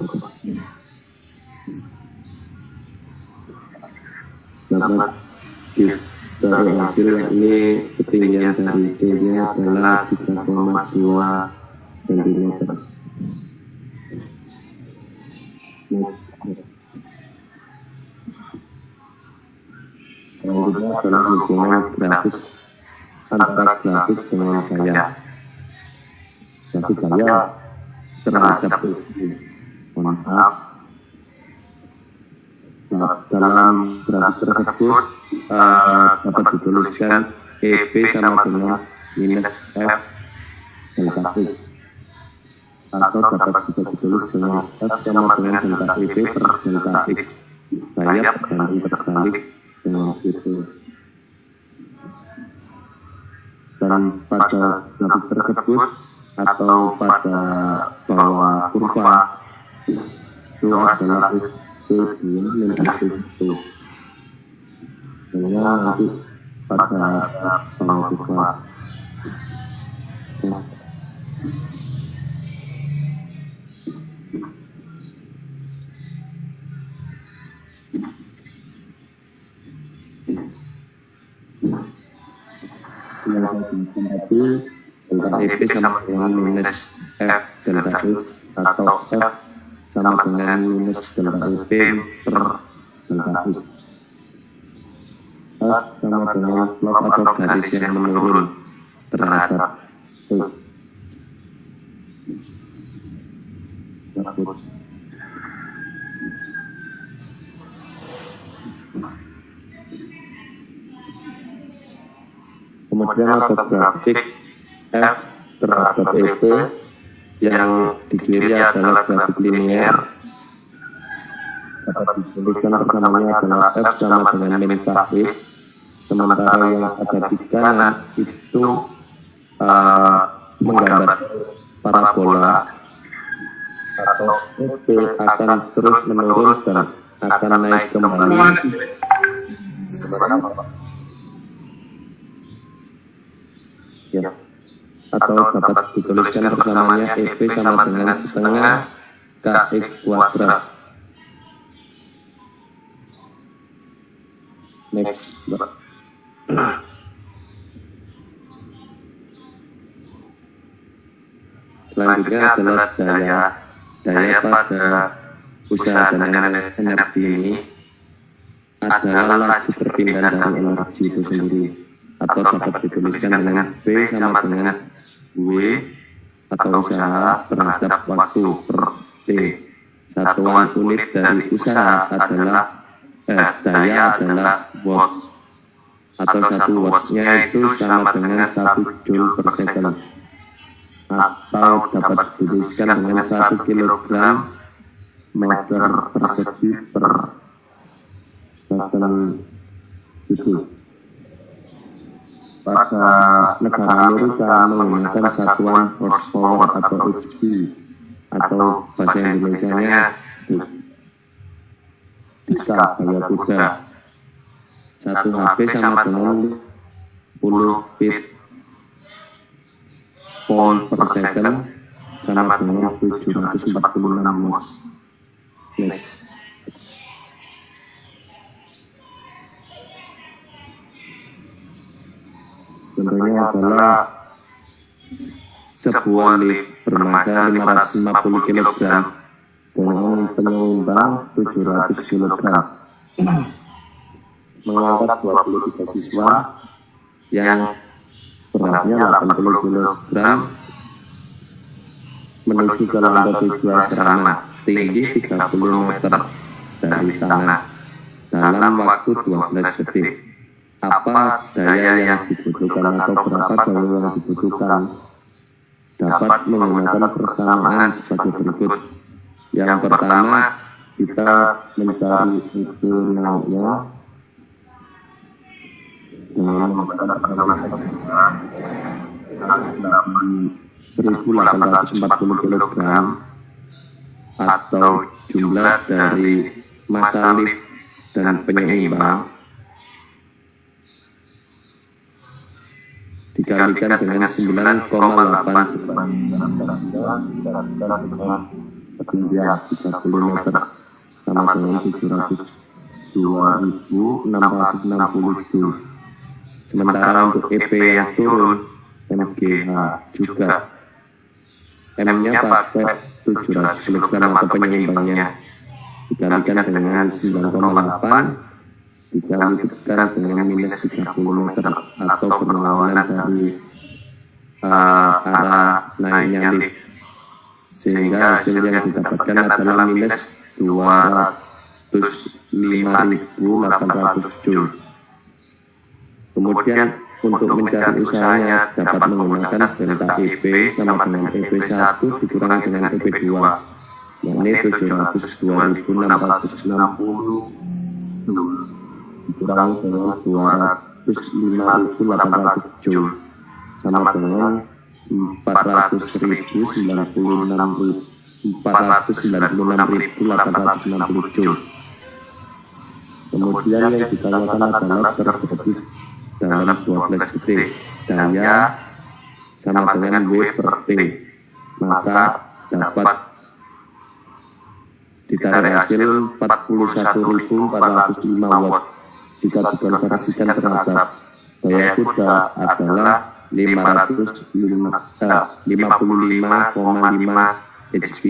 Dapat dari hasil ini ketinggian dari C-nya adalah 3,2 cm. Selanjutnya adalah hubungan grafik antara grafik dengan gaya. Grafik gaya terhadap mohon maaf. Dalam grafik tersebut dapat dituliskan EP sama dengan minus F delta X, atau dapat juga ditulis dengan F sama dengan delta EP per delta X. Saya berbanding terbalik dengan itu. Dan pada grafik tersebut atau pada bawah kurva itu adalah P2 minus P1. Sehingga nanti pada bawah kurva berarti delta EP sama dengan minus F delta X atau F sama dengan minus delta EP per delta X. F sama dengan slop atau garis yang menurun terhadap X. Kemudian ada grafik F terhadap EP yang di kiri adalah grafik linear. Dapat dituliskan persamanya adalah F sama dengan min X. Sementara yang ada di kanan itu menggambar parabola atau EP akan terus menurun dan akan naik kembali. Ya. Atau dapat dituliskan persamanya EP sama dengan setengah KX kuadrat. Next. Selanjutnya adalah daya pada usaha dan energi ini adalah laju perpindahan dari energi itu sendiri, atau dapat dituliskan dengan P sama dengan W atau usaha terhadap waktu per T. Satuan unit dari usaha adalah daya adalah watts, atau 1 watts-nya itu sama dengan 1 joule per second, atau dapat dituliskan dengan 1 kilogram meter persegi per second itu. Pada negara Amerika menggunakan satuan horsepower atau HP, atau bahasa Indonesianya Dika gaya kuda. 1 HP sama dengan 10 feet pound per second sama dengan 746 watt. Next. Contohnya adalah sebuah lift bermasa 550 kg dengan penyeimbang 700 kg mengangkat 23 siswa yang beratnya 80 kg menuju ke lantai 7 asrama setinggi 30 meter dari tanah dalam waktu 12 detik. Apa daya yang dibutuhkan atau berapa daya yang dibutuhkan? Dapat menggunakan persamaan sebagai berikut. Yang pertama, kita mencari nilainya dengan menggunakan persamaan 1.840 kg atau jumlah dari massa lift dan penyeimbang dikalikan dengan 9,8 ketinggian 30 meter sama dengan 702.660 Joule. Sementara untuk EP yang turun MGH juga M-nya pakai 700 kg atau penyeimbangnya dikalikan dengan 9,8 dikalikan dengan minus 30 meter atau perlawanan dari arah naiknya lift, sehingga hasil yang didapatkan adalah minus 205.800 Joule. Kemudian untuk mencari usahanya dapat menggunakan delta EP sama dengan EP1 dikurangi dengan EP2, yakni 702.660 Joule dikurangi dengan 205.800 Joule sama dengan 496.860 Joule. Kemudian yang ditanyakan adalah terjadi dalam 12 detik, daya sama dengan W per T, maka dapat ditarik hasil 41.405 watt. Jika dikonversikan terhadap daya kuda adalah 55,5 HP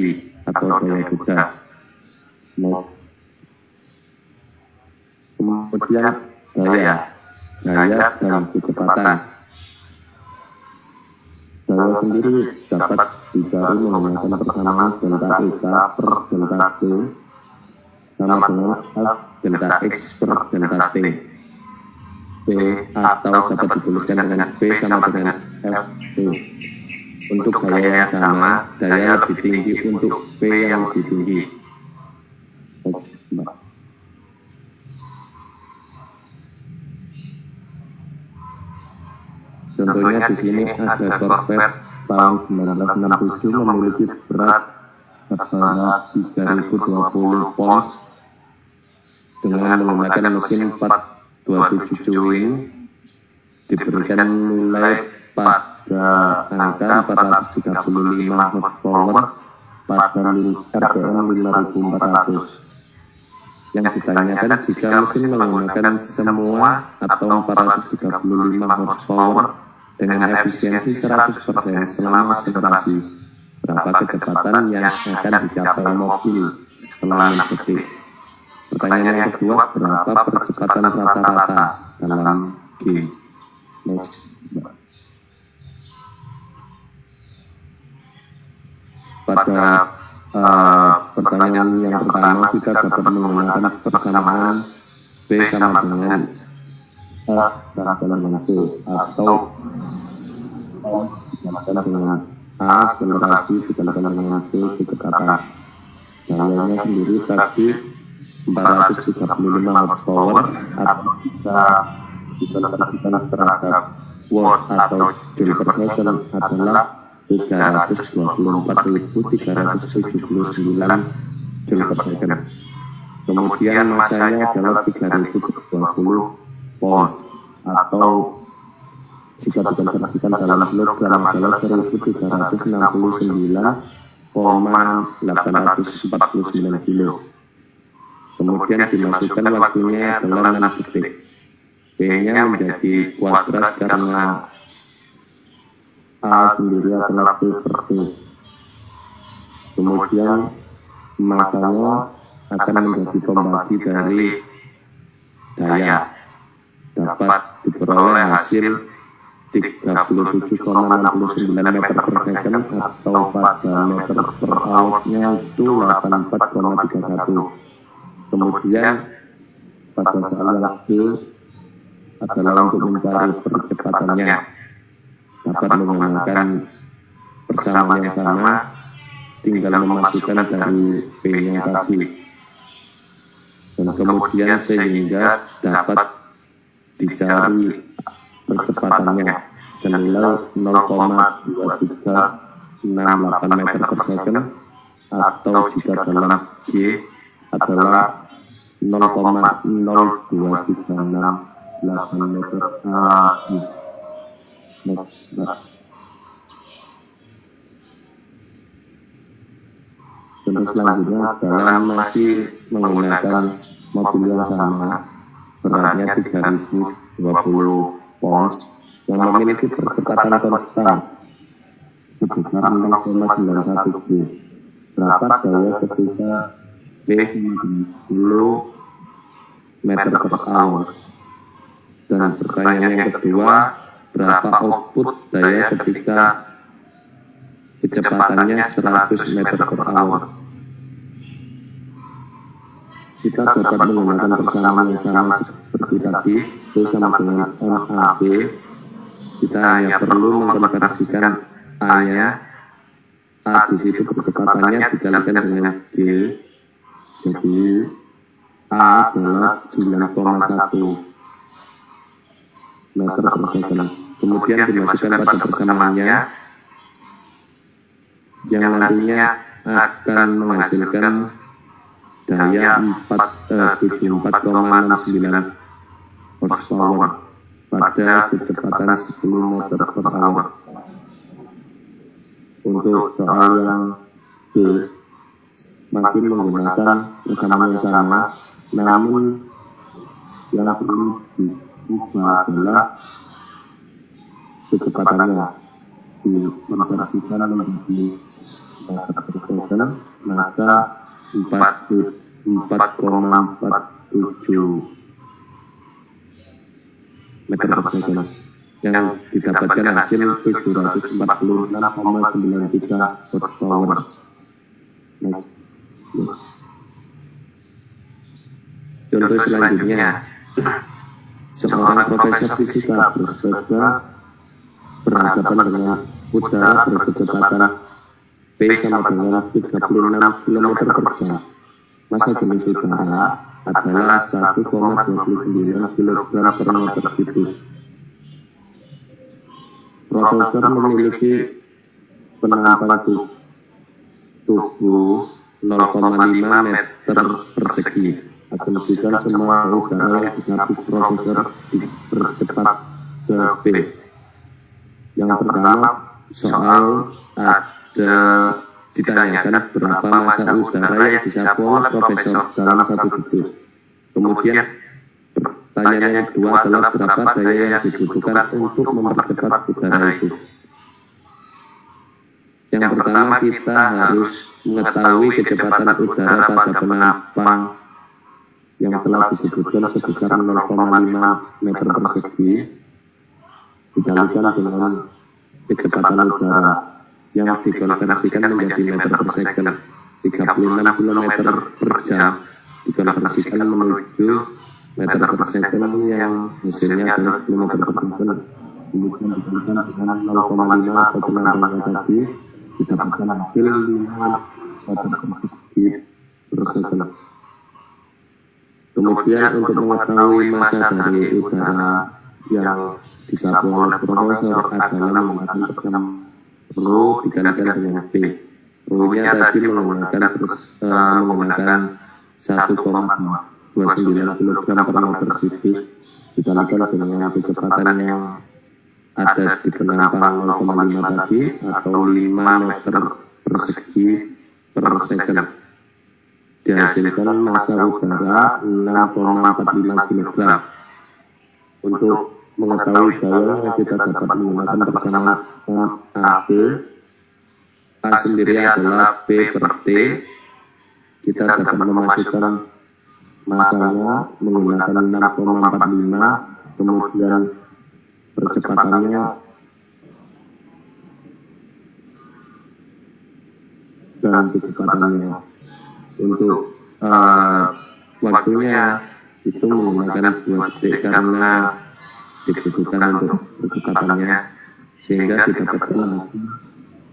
atau daya kuda. Next. Kemudian daya dan kecepatan. Daya sendiri dapat dicari menggunakan persamaan delta EK per delta T sama dengan F delta X per delta T. P atau dapat dituliskan dengan P sama dengan FT. Untuk daya yang sama, daya lebih tinggi untuk V yang lebih tinggi. Contohnya di sini ada Corvette tahun 1967 memiliki berat sebanyak 3020 pounds dengan menggunakan mesin 427 wing, diberikan nilai pada angka 435 horsepower pada RPM 5400. Yang ditanyakan jika mesin menggunakan semua atau 435 horsepower dengan efisiensi 100% selama akselerasi, berapa kecepatan yang akan dicapai mobil setelah 6 detik? Pertanyaan yang kedua, berapa percepatan rata-rata dalam game? Next. Pada pertanyaan yang pertama, kita dapat menggunakan persamaan B sama dengan F sama dengan T, atau sama dengan A akselerasi dikalikan dengan T kecepatan. Dayanya sendiri tadi 435 horsepower, atau bisa dikonversikan terhadap watt atau joule per meter adalah 324.379 Joule per second. Kemudian masanya adalah 3020 pounds, atau jika dikonversikan dalam kilogram adalah 1.369,849 kilo. Kemudian dimasukkan waktunya adalah 6 detik. B-nya menjadi kuadrat karena A sendiri adalah P per T. Kemudian masanya akan menjadi pembagi dari daya. Dapat diperoleh hasil 37,69 meter per second atau pada meter per hour-nya itu 84,31. Kemudian pada soal yang B adalah untuk mencari percepatannya, dapat menggunakan persamaan yang sama, tinggal memasukkan dari V-nya tadi, dan kemudian sehingga dapat dicari percepatannya senilai 0,2368 meter per second, atau jika dalam G adalah 0,0236 meter. Contoh selanjutnya dalam masih menggunakan mobil yang sama, beratnya 3020 pounds, yang memiliki percepatan konstan sebesar 0,91 G. Berapa daya ketika V 10 meter per hour? Dan pertanyaan yang kedua, berapa output daya ketika kecepatannya 100 meter per hour? Kita dapat menggunakan persamaan yang sama seperti tadi, V sama dengan MAV. Kita hanya perlu mengkonversikan A-nya, A di situ percepatannya dikalikan dengan G, jadi A adalah 9,1 meter per second. Kemudian dimasukkan pada persamaannya, yang nantinya akan menghasilkan daya 74,69 horsepower pada kecepatan 10 meter per hour. Untuk soal yang B, masih menggunakan persamaan yang sama, namun yang perlu diubah adalah kecepatannya, dikonversikan menjadi meter per second, maka 4,47 meter per second, yang didapatkan hasil 746,93 horsepower. Contoh selanjutnya, seorang profesor fisika bersepeda berhadapan dengan udara berkecepatan V sama dengan 36 km per jam. Massa jenis udara adalah 1,29 kg per meter kubik. Profesor memiliki penampakan tubuh 0,5 meter persegi. Asumsikan semua udara yang disapu profesor dipercepat ke V. Yang pertama, soal ada ditanyakan berapa massa udara yang disapu oleh profesor dalam satu detik. Kemudian pertanyaan yang kedua adalah berapa daya yang dibutuhkan untuk mempercepat udara itu. Yang pertama, kita harus mengetahui kecepatan udara pada penampang yang telah disebutkan sebesar 0,5 meter persegi dikalikan dengan kecepatan udara yang dikonversikan menjadi meter per second, 36 km per jam dikonversikan menuju meter per second yang hasilnya adalah 10 meter per second. Kemudian dikalikan dengan 0,5 atau penambahan tadi, didapatkan hasil 5 meter persegi per second. Kemudian untuk mengetahui massa dari udara yang disapu oleh profesor adalah menggunakan persamaan Rho dikalikan dengan V. Rho-nya tadi menggunakan 1,29 kg per meter kubik dikalikan dengan kecepatan yang ada di penampang 0,5 tadi atau 5 meter persegi per second. Dihasilkan massa udara 6,45 kg. Untuk mengetahui daya kita dapat menggunakan persamaan AB. A sendiri adalah P per T. Kita dapat memasukkan massanya menggunakan 6,45, kemudian percepatannya dan kecepatannya. Untuk waktunya itu menggunakan 2 detik karena dibutuhkan untuk kecepatannya, sehingga didapatkan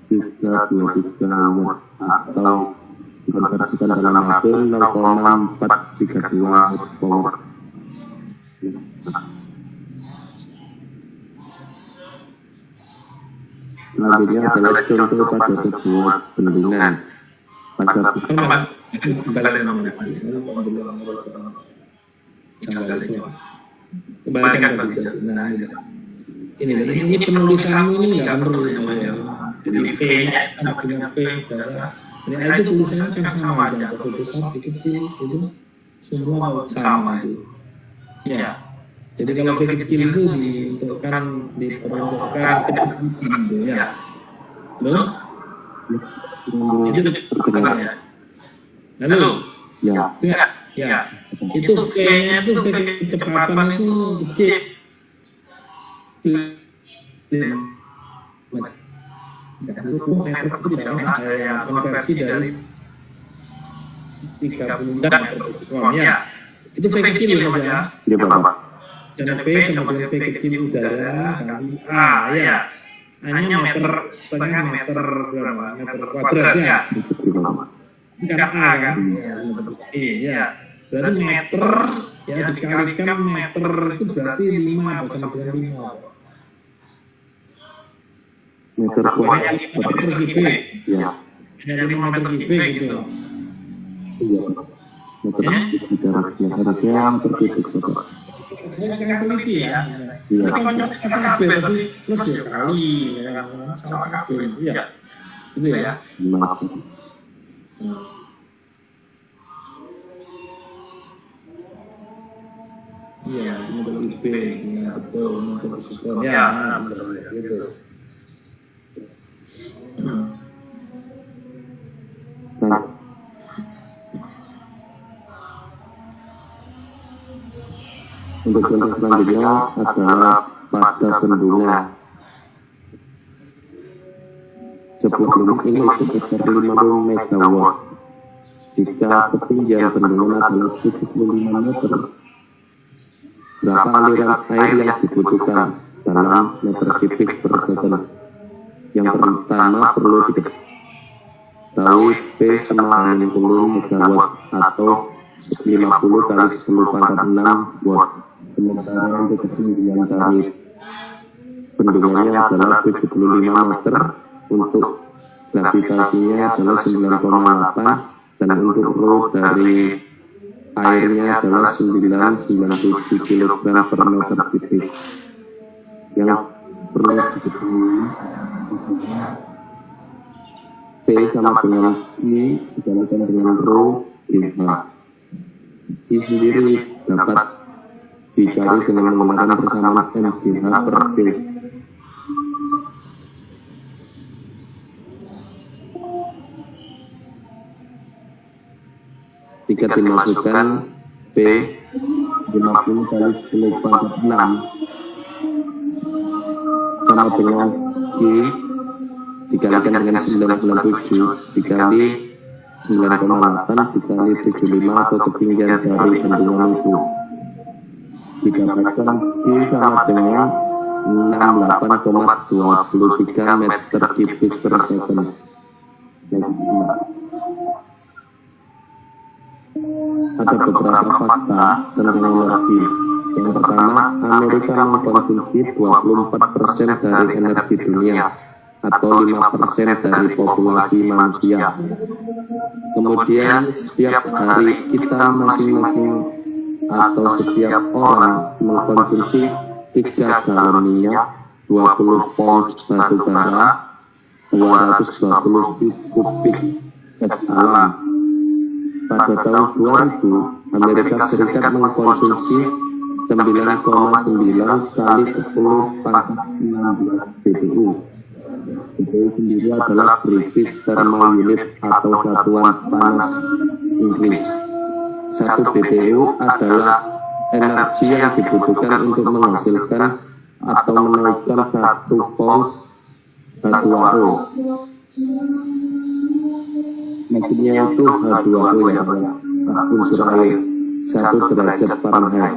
juga 23 watt atau dikonversikan dalam waktu 0,432 watt power. Selanjutnya adalah contoh pada sebuah bendungan. Pada kembalikan tadi. Nah, ini penulisanmu ini nggak benar ya. Jadi V-nya sama dengan V darah. Ini itu tulisannya kan sama aja, V besar, V kecil, itu semua sama itu. Ya. Jadi kalau V kecil itu diperuntukkan ya. Loh? Itu benar ya. Lalu? ya, Ya. Itu V-nya itu V kecepatan itu kecil. Meter itu tidak ada konversi dari 30 ya. Itu V kecil ya Mas ya. ya Bapak. Jangan V sama dengan V kecil udara kali A ya. Hanya setengah meter berapa? Meter kuadrat ya. Bukan A kan? Iya. Berarti meter ya dikalikan meter itu berarti 5 sama dengan 5. Meter kuadrat. Meter kubik. Ya. Hanya 5 meter kubik gitu. Iya. Meter kubik daratnya harusnya meter kubik Bapak. Saya jangan teliti ya. Iya. Ini kan kabel berarti plus ya kali ya. Salah kabel itu ya. Itu ya. Maaf. Iya, meter kubik. Ya betul, meter kubik. Ya, betul gitu. Nah, untuk contoh selanjutnya adalah pada bendungan. Sebuah bendungan ini sebesar 50 megawatt. Jika ketinggian bendungan adalah 75 meter, berapa aliran air yang dibutuhkan dalam meter kubik per second? Yang pertama perlu diketahui P sama 60 megawatt atau 50 kali 10 pangkat 6 watt. Sementara untuk ketinggian dari bendungannya adalah 75 meter, untuk gravitasinya adalah 9,8, dan untuk rho dari airnya adalah 997 kg per meter kubik. Yang perlu diketahui P sama dengan I dikalikan dengan rho GH. I sendiri dapat dicari dengan menggunakan persamaan MGH per P. Jika dimasukkan P 50 kali 10 pangkat 6 sama dengan Q dikalikan dengan 997 dikali 9,8 dikali 75 atau ketinggian dari bendungan itu, didapatkan Q sama dengan 68,23 meter kubik per second. Ada beberapa fakta tentang energi. Yang pertama, Amerika mengkonsumsi 24% dari energi dunia atau 5% dari populasi manusia. Kemudian setiap hari kita masing-masing atau setiap orang mengkonsumsi 3 galon minyak, 20 pound batu bara, 220 kubik gas alam. Pada tahun 2000, Amerika Serikat mengkonsumsi 9,9 kali 10 pangkat 16 BTU. BTU sendiri adalah British Thermal Unit atau satuan panas Inggris. 1 BTU adalah energi yang dibutuhkan untuk menghasilkan atau menaikkan satu pos H2O. Maksudnya itu H2O ya, unsur air 1 derajat Fahrenheit.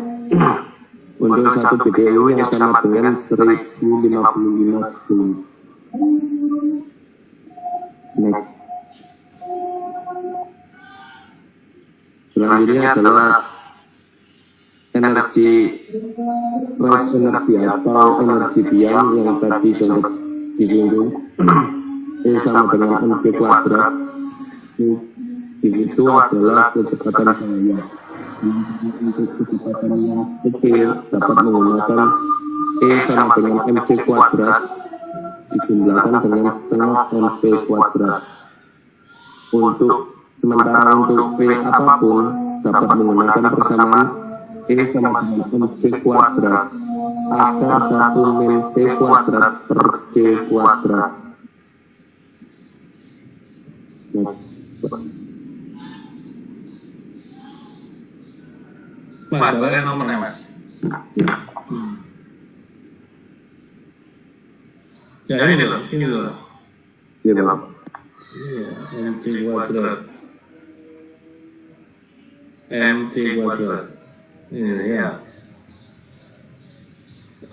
Untuk satu BDU yang sama dengan 1055 Joule. Next. Selanjutnya adalah energi rest energi atau energi biang yang tadi sudah disinggung. Ini sama dengan mv kuadrat. Itu adalah kecepatan cahaya. Untuk kecepatan yang kecil dapat menggunakan E sama dengan mv kuadrat dijumlahkan dengan setengah mv kuadrat. Sementara untuk V apapun dapat menggunakan persamaan E sama dengan mc kuadrat akar 1 min V kuadrat per C kuadrat. Balik nomornya Mas. Ya ini loh. Iya Pak. Iya, mc kuadrat. mc kuadrat. Ini ya.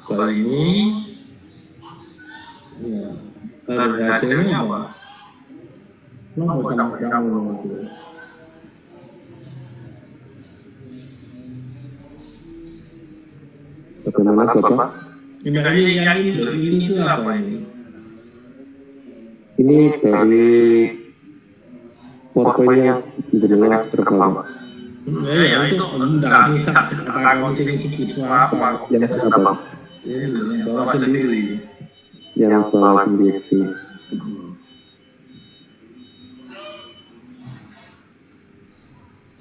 Kalau ini, ya, harga hasilnya apa? Kenapa sama kamu? Bagaimana Bapak? Ini itu apa ini? Ini dari portonya jelas terbawah. Ya itu enggak bisa kata-kata sini itu apa? Yang apa? Ini bawa sendiri. Yang bawa sendiri.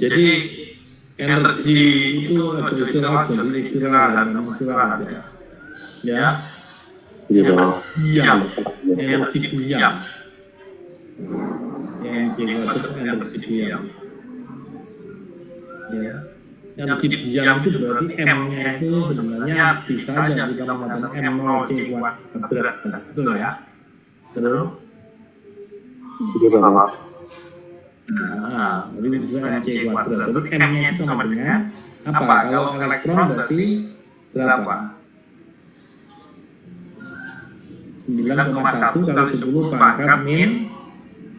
Jadi energi itu istirahat ya. Ya. Iya. Diam. Energi diam. Energi diam. Ya. Energi diam itu berarti M-nya itu sebenarnya bisa aja kita mengatakan M0 C kuadrat. Betul ya? Terus? Iya Bapak. Nah, jadi itu MC kuadrat. Jadi M-nya itu sama dengan apa? Kalau elektron berarti berapa? 9,1 kali 10 pangkat min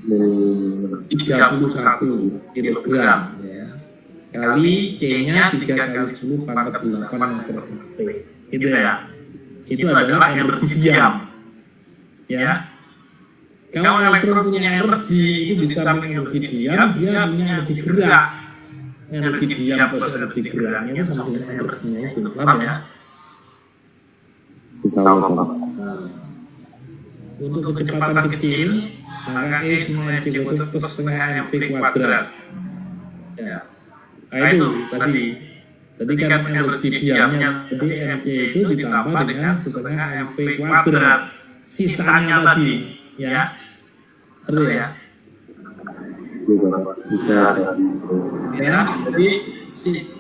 31 kilogram ya. Kali C-nya 3 kali 10 pangkat 8 meter per detik. Itu ya. Itu adalah energi diam. Ya. Kalau elektron punya energi, itu bisa energi diam, dia punya energi gerak. Energi diam plus energi geraknya itu sama dengan energinya itu, paham ya? Untuk kecepatan kecil, maka E sama mc kuadrat plus setengah mv kuadrat. Ya. Nah itu tadi kan energi diamnya, jadi mc itu ditambah dengan setengah mv kuadrat. Sisanya tadi. Ya, perlu ya. Ya,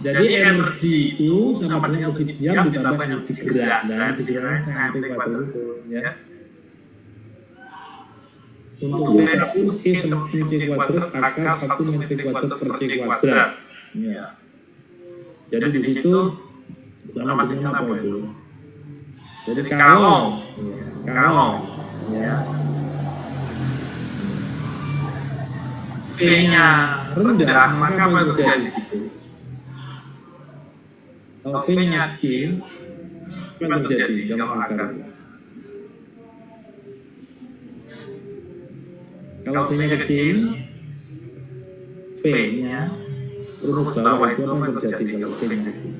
jadi energi itu sama dengan energi diam ditambah energi gerak. Nah, energi geraknya setengah mv kuadrat itu, ya. Untuk V pun E sama mc kuadrat akar 1 min V kuadrat per C kuadrat. Ya. Jadi di situ sama dengan apa itu? Jadi kalau ya. V-nya rendah, maka apa yang terjadi? Kalau V-nya kecil, apa yang terjadi dalam akar? Kalau V-nya kecil, V-nya rumus bawah itu apa yang terjadi kalau V-nya kecil?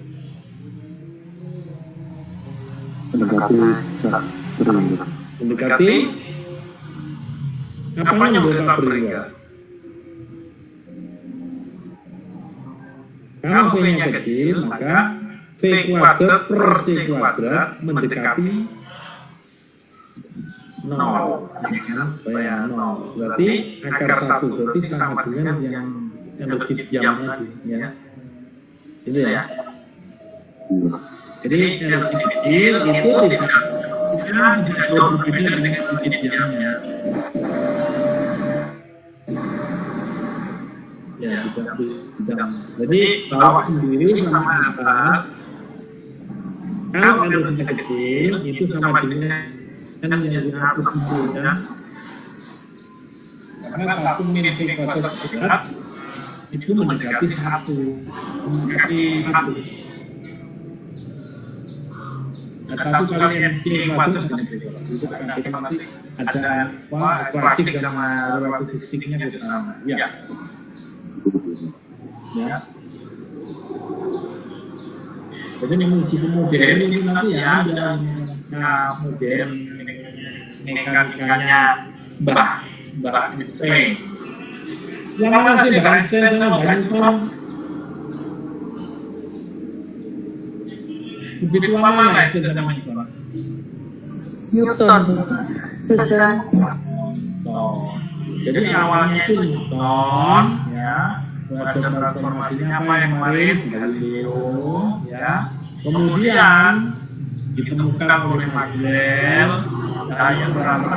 Mendekati apanya mereka berikan? Kalau V-nya kecil, maka V kuadrat per C kuadrat mendekati 0. Supaya 0. Berarti akar 1, berarti sama dengan yang energi diam tadi. Ya. Itu ya. Jadi energi kecil itu tidak jauh berbeda dengan energi diamnya. Ya, tidak. Jadi bawah sendiri mengatakan kalau energi kecil itu sama dengan yang diatur kecilnya. Karena satu min V kuadrat berat itu mendekati satu. Nah, satu kali MC kuadrat itu nanti ada klasik sama relativistiknya bersama. Ya. Ya. Jadi menuju modern itu nanti ya ada modern mekanikanya Mbak Einstein. Yang mana sih Mbak Einstein sama Mbak Newton? Lebih tua mana Einstein sama Newton? Newton. Jadi awalnya itu Newton, ya. Proses transformasinya apa yang kemarin Galileo, ya. Kemudian ditemukan oleh Maxwell cahaya berapa?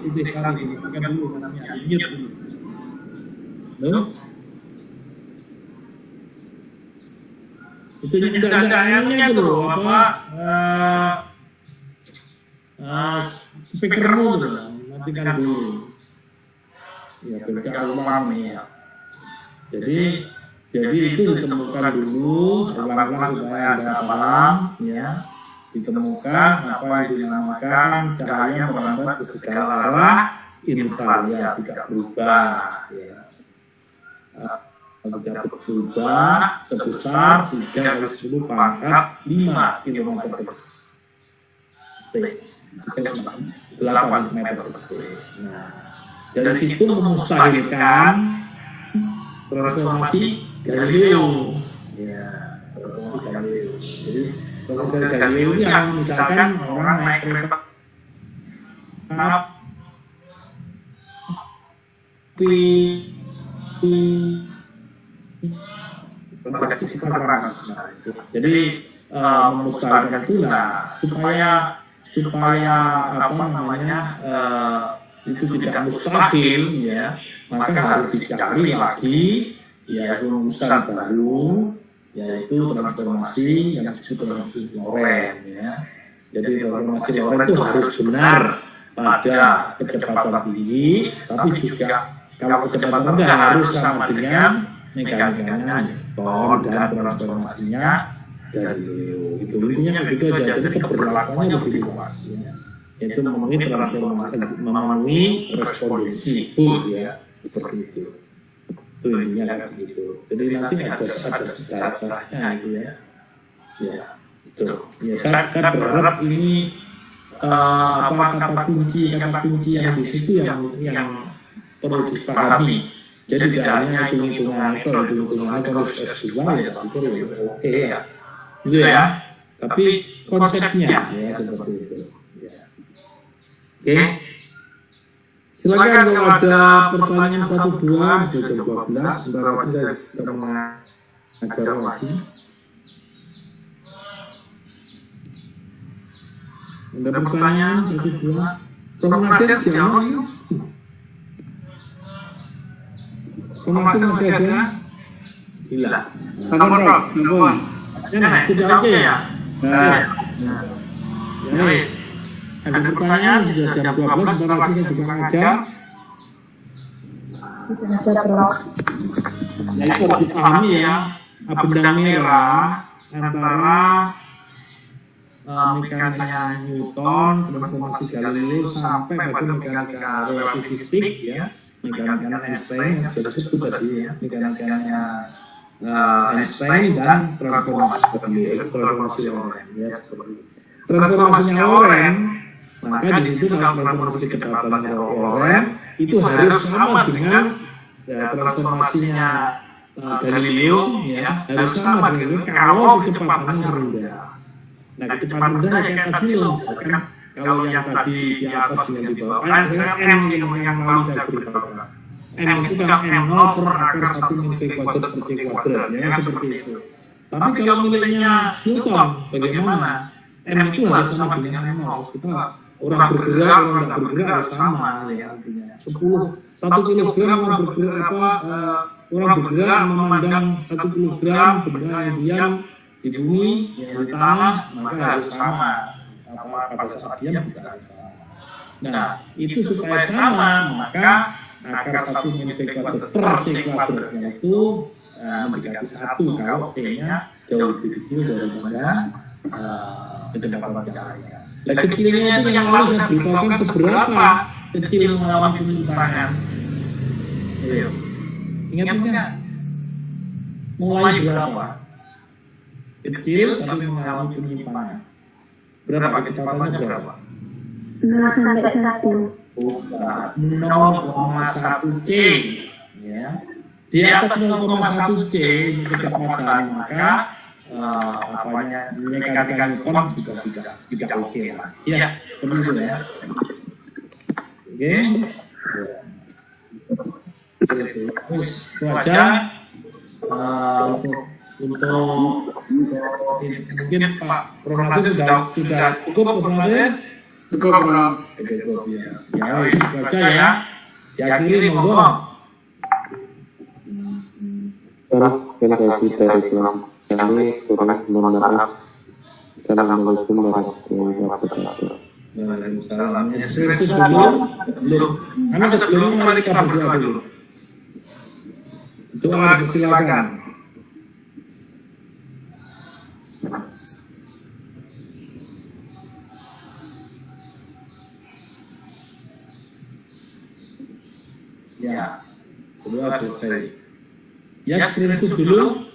Itu sekarang ini kan dulu namanya Newton dulu. Itu enggak dulu apa? Speakermu dulu, matikan dulu. Ya, bercak ulang ya. Jadi itu ditemukan dulu, ulang-ulang supaya Anda paham, ya. Ditemukan apa yang dinamakan cahaya merambat ke segala arah infrared, tidak berubah, ya. Tidak berubah sebesar 3 kali 10 pangkat 5 km per detik. 8 meter per detik. Nah, dari situ memustahilkan transformasi Galileo. Ya, transformasi Galileo. Jadi transformasi Galileo ini yang misalkan orang naik kereta jadi memustahilkan itulah supaya apa namanya itu tidak mustahil, ya, maka harus dicari lagi ya rumusan baru, yaitu transformasi yang disebut transformasi Lorentz, ya. Jadi transformasi Lorentz itu harus benar pada kecepatan tinggi, tapi juga kalau kecepatan rendah harus sama dengan mekanikanya Newton dan transformasinya Galileo. Itu intinya begitu aja. Jadi keberlakuannya lebih luas, ya. Yaitu memenuhi respondensi Bohr, ya, seperti itu. Itu intinya kayak begitu. Jadi nanti ada sejarahnya itu, ya. Ya, itu. Ya, saya berharap ini kata kunci yang di situ yang perlu dipahami. Jadi tidak hanya hitung-hitungannya kalau S2 ya, pikir oke ya. Gitu ya. Tapi konsepnya ya seperti itu. Ya. Oke. Silakan kalau ada pertanyaan 1-2, sudah jam 12, sebentar lagi saya akan mengajar lagi. Ada pertanyaan 1-2? Pemnasihat jangan yuk. Pemnasihat masih ada? Gila. Sambung. Ya, sudah oke ya? Ya. Ya, wis. Ada pertanyaan, sudah jam 12, sebentar lagi saya juga ngajar. Ya, itu harus dipahami ya, benang merah antara mekanika Newton, transformasi Galileo, sampai pada mekanika relativistik, ya, mekanika Einstein yang sudah disebut tadi, ya, mekanikanya Einstein dan transformasi Galileo, transformasi Lorentz, ya, seperti itu. Transformasinya Lorentz, maka di situ kalau transformasi kecepatan Lorentz itu harus sama dengan transformasinya Galileo, ya, harus sama dengan kalau kecepatannya rendah. Nah, kecepatan rendah kayak tadi loh, misalkan kalau yang tadi di atas dengan di bawah, kan misalkan N yang lalu saya beritahukan. M itu kan M0 per akar 1 min V kuadrat per C kuadrat, ya kan seperti itu. Tapi kalau miliknya Newton, bagaimana? M itu harus sama dengan M0. Kita orang bergerak, orang tidak bergerak harus sama, ya artinya. 1 kilogram orang bergerak orang bergerak memandang 1 kilogram benda yang diam di bumi, ya di tanah, maka harus sama. Pada saat diam juga harus sama. Nah, itu supaya sama, maka akar 1 min V kuadrat per C kuadratnya itu mendekati 1 kalau V-nya jauh lebih kecil daripada kecepatan cahaya. Nah, kecilnya itu yang lalu saya beritahukan seberapa kecil mengalami penyimpangan. Ingat enggak? Mulai berapa? Kecil tapi mengalami penyimpangan. Berapa kecepatannya berapa? 0 sampai 1. 0,1 C, ya. Di atas 0,1 C kecepatan, maka mekanika Newton sudah tidak oke lah. Ya, benar ya. Oke. Terus itu aja untuk mungkin Pak Profesor sudah cukup Profesor. Cukup, Bro. Cukup ya. Ya, itu aja ya. Diakhiri monggo. Terima kasih dari kami kurang mohon maaf. Assalamualaikum warahmatullahi wabarakatuh. Waalaikumsalam. Ekspresi dulu. Karena sebelumnya mari kita berdoa dulu. Doa dipersilakan. Ya, doa selesai. Ya, screenshot dulu.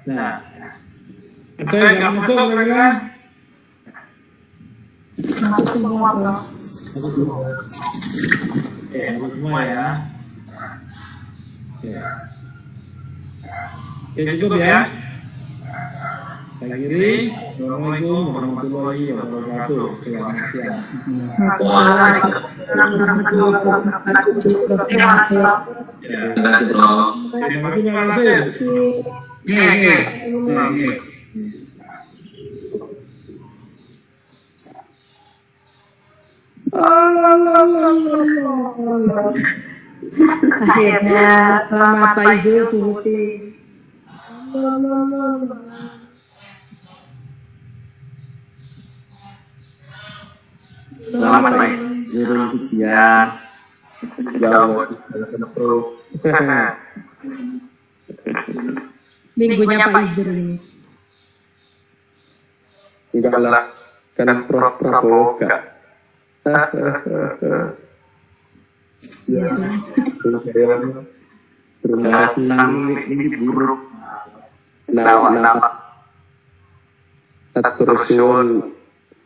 Nah, ada yang menentu kira-kira? Masuk semua, Bro. Masuk semua ya. Oke, cukup ya. Saya kiri. Assalamualaikum warahmatullahi wabarakatuh. Selamat siang. Terima kasih. Terima kasih, Bro. Terima kasih. Iya. Akhirnya selamat pagi Putih. Selamat pagi, jurun ujian. Minggunya Pak Izzer ini. Enggak lah, kan Prof Praboga. Biasa. Ini buruk. Nama Atbersun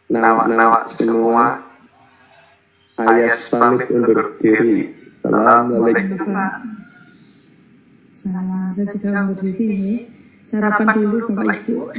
nama semua. Ayas pamit undur diri. Assalamualaikum. Saya juga undur diri ini. Sarapan dulu Bapak Ibu.